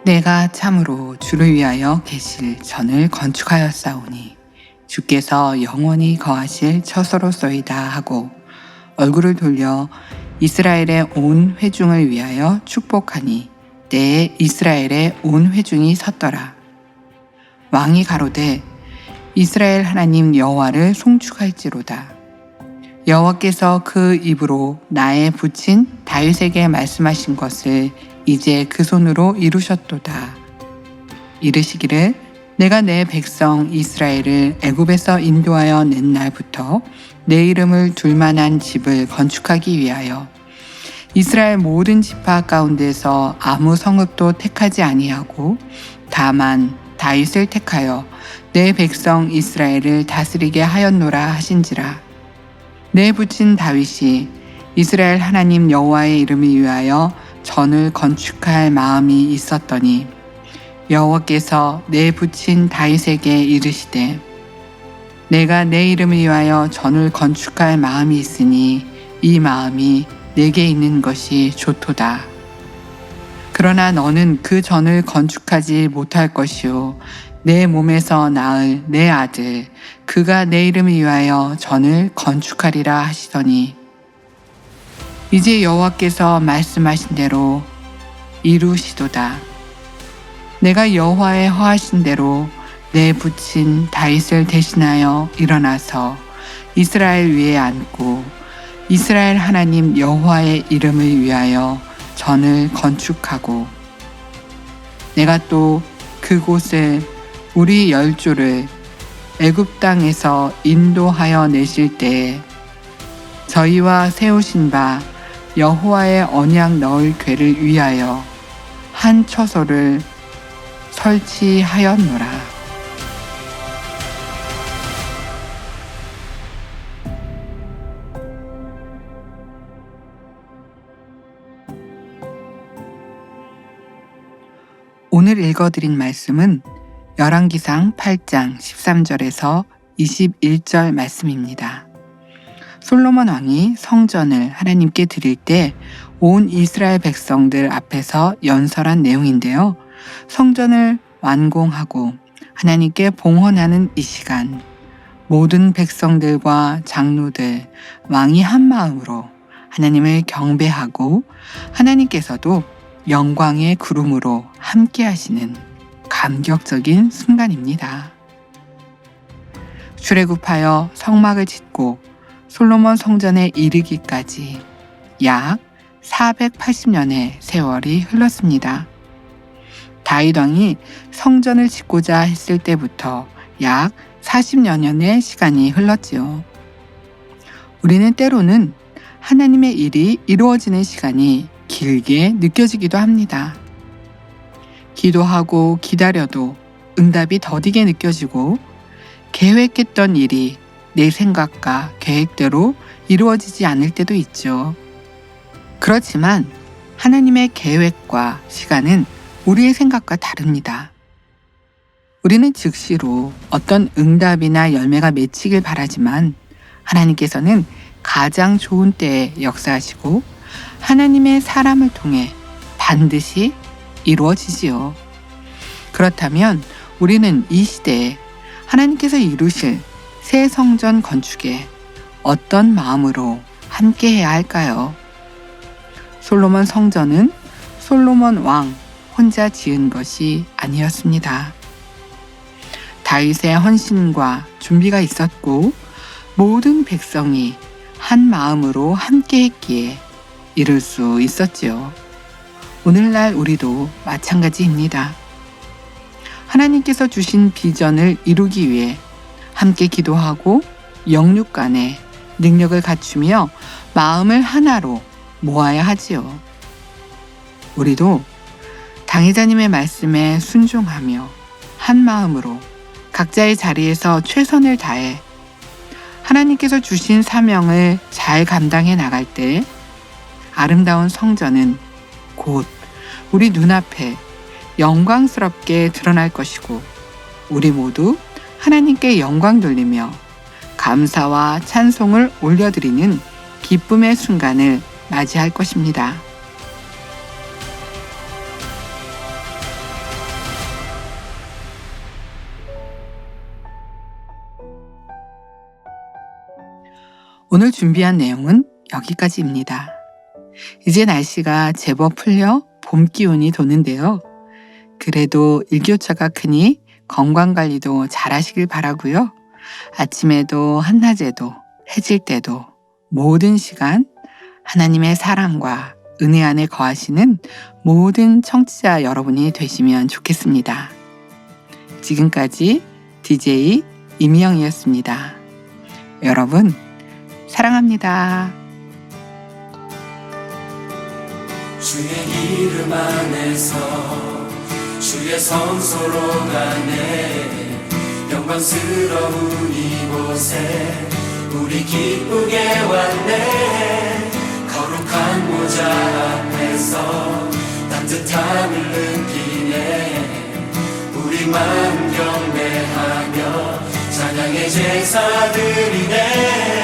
내가 참으로 주를 위하여 계실 전을 건축하였사오니 주께서 영원히 거하실 처소로소이다 하고 얼굴을 돌려 이스라엘의 온 회중을 위하여 축복하니 때에 이스라엘의 온 회중이 섰더라. 왕이 가로되 이스라엘 하나님 여호와를 송축할지로다. 여호와께서 그 입으로 나의 부친 다윗에게 말씀하신 것을 이제 그 손으로 이루셨도다. 이르시기를 내가 내 백성 이스라엘을 애굽에서 인도하여 낸 날부터 내 이름을 둘 만한 집을 건축하기 위하여 이스라엘 모든 지파 가운데서 아무 성읍도 택하지 아니하고 다만 다윗을 택하여 내 백성 이스라엘을 다스리게 하였노라 하신지라. 내 부친 다윗이 이스라엘 하나님 여호와의 이름을 위하여 전을 건축할 마음이 있었더니 여호와께서 내 부친 다윗에게 이르시되 내가 내 이름을 위하여 전을 건축할 마음이 있으니 이 마음이 내게 있는 것이 좋도다. 그러나 너는 그 전을 건축하지 못할 것이요 내 몸에서 낳을 내 아들 그가 내 이름을 위하여 전을 건축하리라 하시더니 이제 여호와께서 말씀하신 대로 이루시도다. 내가 여호와의 허하신 대로 내 부친 다윗을 대신하여 일어나서 이스라엘 위에 앉고 이스라엘 하나님 여호와의 이름을 위하여 전을 건축하고 내가 또 그곳을 우리 열조를 애굽 땅에서 인도하여 내실 때에 저희와 세우신 바 여호와의 언약 넣을 궤를 위하여 한 처소를 설치하였노라. 오늘 읽어드린 말씀은 열왕기상 8장 13절에서 21절 말씀입니다. 솔로몬 왕이 성전을 하나님께 드릴 때 온 이스라엘 백성들 앞에서 연설한 내용인데요. 성전을 완공하고 하나님께 봉헌하는 이 시간, 모든 백성들과 장로들, 왕이 한 마음으로 하나님을 경배하고 하나님께서도 영광의 구름으로 함께 하시는 감격적인 순간입니다. 출애굽하여 성막을 짓고 솔로몬 성전에 이르기까지 약 480년의 세월이 흘렀습니다. 다윗 왕이 성전을 짓고자 했을 때부터 약 40여 년의 시간이 흘렀지요. 우리는 때로는 하나님의 일이 이루어지는 시간이 길게 느껴지기도 합니다. 기도하고 기다려도 응답이 더디게 느껴지고 계획했던 일이 내 생각과 계획대로 이루어지지 않을 때도 있죠. 그렇지만 하나님의 계획과 시간은 우리의 생각과 다릅니다. 우리는 즉시로 어떤 응답이나 열매가 맺히길 바라지만 하나님께서는 가장 좋은 때에 역사하시고 하나님의 사람을 통해 반드시 이루어지지요. 그렇다면 우리는 이 시대에 하나님께서 이루실 새 성전 건축에 어떤 마음으로 함께 해야 할까요? 솔로몬 성전은 솔로몬 왕 혼자 지은 것이 아니었습니다. 다윗의 헌신과 준비가 있었고 모든 백성이 한 마음으로 함께 했기에 이룰 수 있었지요. 오늘날 우리도 마찬가지입니다. 하나님께서 주신 비전을 이루기 위해 함께 기도하고 영육 간에 능력을 갖추며 마음을 하나로 모아야 하지요. 우리도 당회자님의 말씀에 순종하며 한 마음으로 각자의 자리에서 최선을 다해 하나님께서 주신 사명을 잘 감당해 나갈 때 아름다운 성전은 곧 우리 눈앞에 영광스럽게 드러날 것이고 우리 모두 하나님께 영광 돌리며 감사와 찬송을 올려드리는 기쁨의 순간을 맞이할 것입니다. 오늘 준비한 내용은 여기까지입니다. 이제 날씨가 제법 풀려 봄 기운이 도는데요. 그래도 일교차가 크니 건강관리도 잘 하시길 바라고요. 아침에도 한낮에도 해질 때도 모든 시간 하나님의 사랑과 은혜 안에 거하시는 모든 청취자 여러분이 되시면 좋겠습니다. 지금까지 DJ 임희영이었습니다. 여러분 사랑합니다. 주의 이름 안에서 주의 성소로 가네 영광스러운 이곳에 우리 기쁘게 왔네 거룩한 모자 앞에서 따뜻함을 느끼네 우리 마음 경배하며 찬양의 제사 드리네